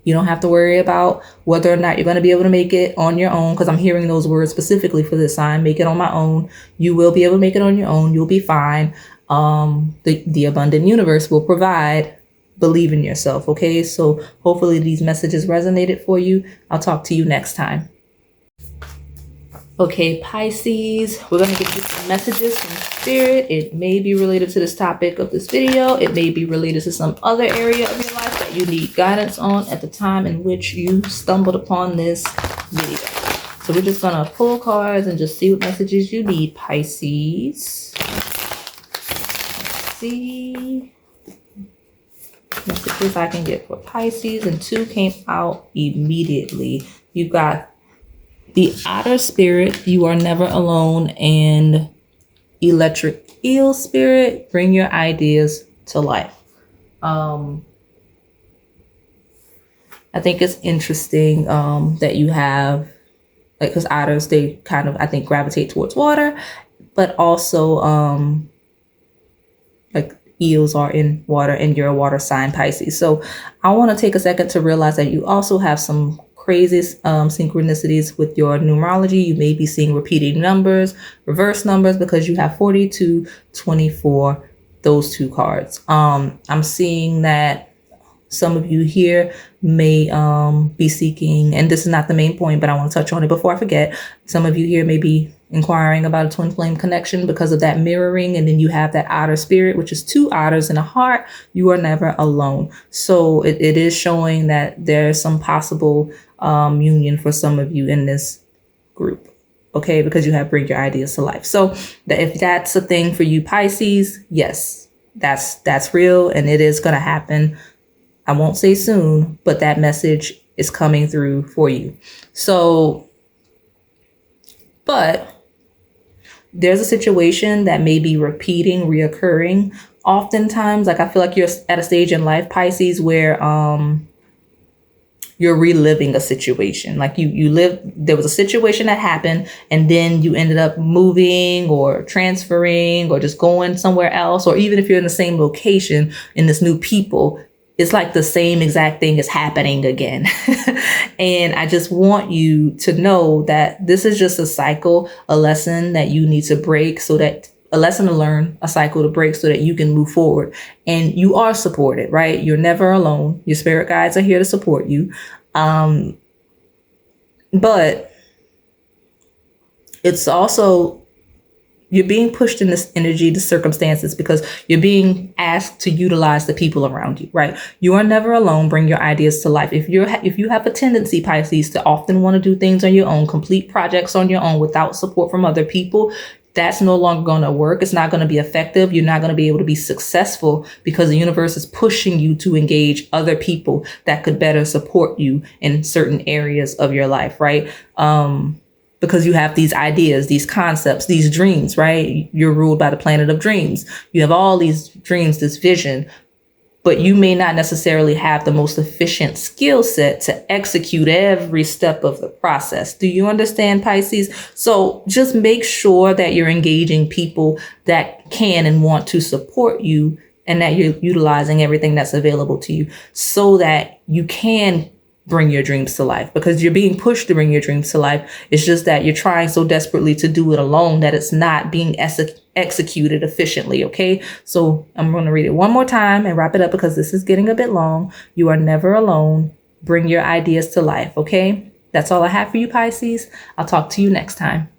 you don't have to worry about whether or not you're going to be able to make it on your own, because I'm hearing those words specifically for this sign. Make it on my own. You will be able to make it on your own. You'll be fine. The abundant universe will provide. Believe in yourself. Okay. So hopefully these messages resonated for you. I'll talk to you next time. Okay, Pisces, we're going to get you some messages from Spirit. It may be related to this topic of this video. It may be related to some other area of your life that you need guidance on at the time in which you stumbled upon this video. So we're just going to pull cards and just see what messages you need, Pisces. Let's see. Messages I can get for Pisces, and two came out immediately. You got the Otter Spirit, you are never alone, and Electric Eel Spirit, bring your ideas to life. I think it's interesting that you have, like, because otters, they kind of, I think, gravitate towards water, but also like eels are in water, and you're a water sign, Pisces. So I want to take a second to realize that you also have some crazy synchronicities with your numerology. You may be seeing repeating numbers, reverse numbers, because you have 42, 24, those two cards. I'm seeing that Some of you here may be seeking, and this is not the main point, but I want to touch on it before I forget. Some of you here may be inquiring about a twin flame connection because of that mirroring. And then you have that otter spirit, which is 2 otters in a heart. You are never alone. So it is showing that there's some possible union for some of you in this group. Okay, because you have bring your ideas to life. So if that's a thing for you, Pisces, yes, that's real, and it is going to happen. I won't say soon, but that message is coming through for you. So, but there's a situation that may be reoccurring. Oftentimes, like I feel like you're at a stage in life, Pisces, where you're reliving a situation. Like there was a situation that happened, and then you ended up moving or transferring or just going somewhere else. Or even if you're in the same location in this new people, it's like the same exact thing is happening again. And I just want you to know that this is just a cycle, a lesson that you need to break, a lesson to learn, a cycle to break so that you can move forward. And you are supported, right? You're never alone. Your spirit guides are here to support you. But it's also, you're being pushed in this energy, the circumstances, because you're being asked to utilize the people around you, right? You are never alone. Bring your ideas to life. If you have a tendency, Pisces, to often want to do things on your own, complete projects on your own without support from other people, that's no longer going to work. It's not going to be effective. You're not going to be able to be successful because the universe is pushing you to engage other people that could better support you in certain areas of your life, right? Because you have these ideas, these concepts, these dreams, right? You're ruled by the planet of dreams. You have all these dreams, this vision, but you may not necessarily have the most efficient skill set to execute every step of the process. Do you understand, Pisces? So just make sure that you're engaging people that can and want to support you, and that you're utilizing everything that's available to you so that you can bring your dreams to life, because you're being pushed to bring your dreams to life. It's just that you're trying so desperately to do it alone that it's not being executed efficiently. Okay. So I'm going to read it one more time and wrap it up because this is getting a bit long. You are never alone. Bring your ideas to life. Okay. That's all I have for you, Pisces. I'll talk to you next time.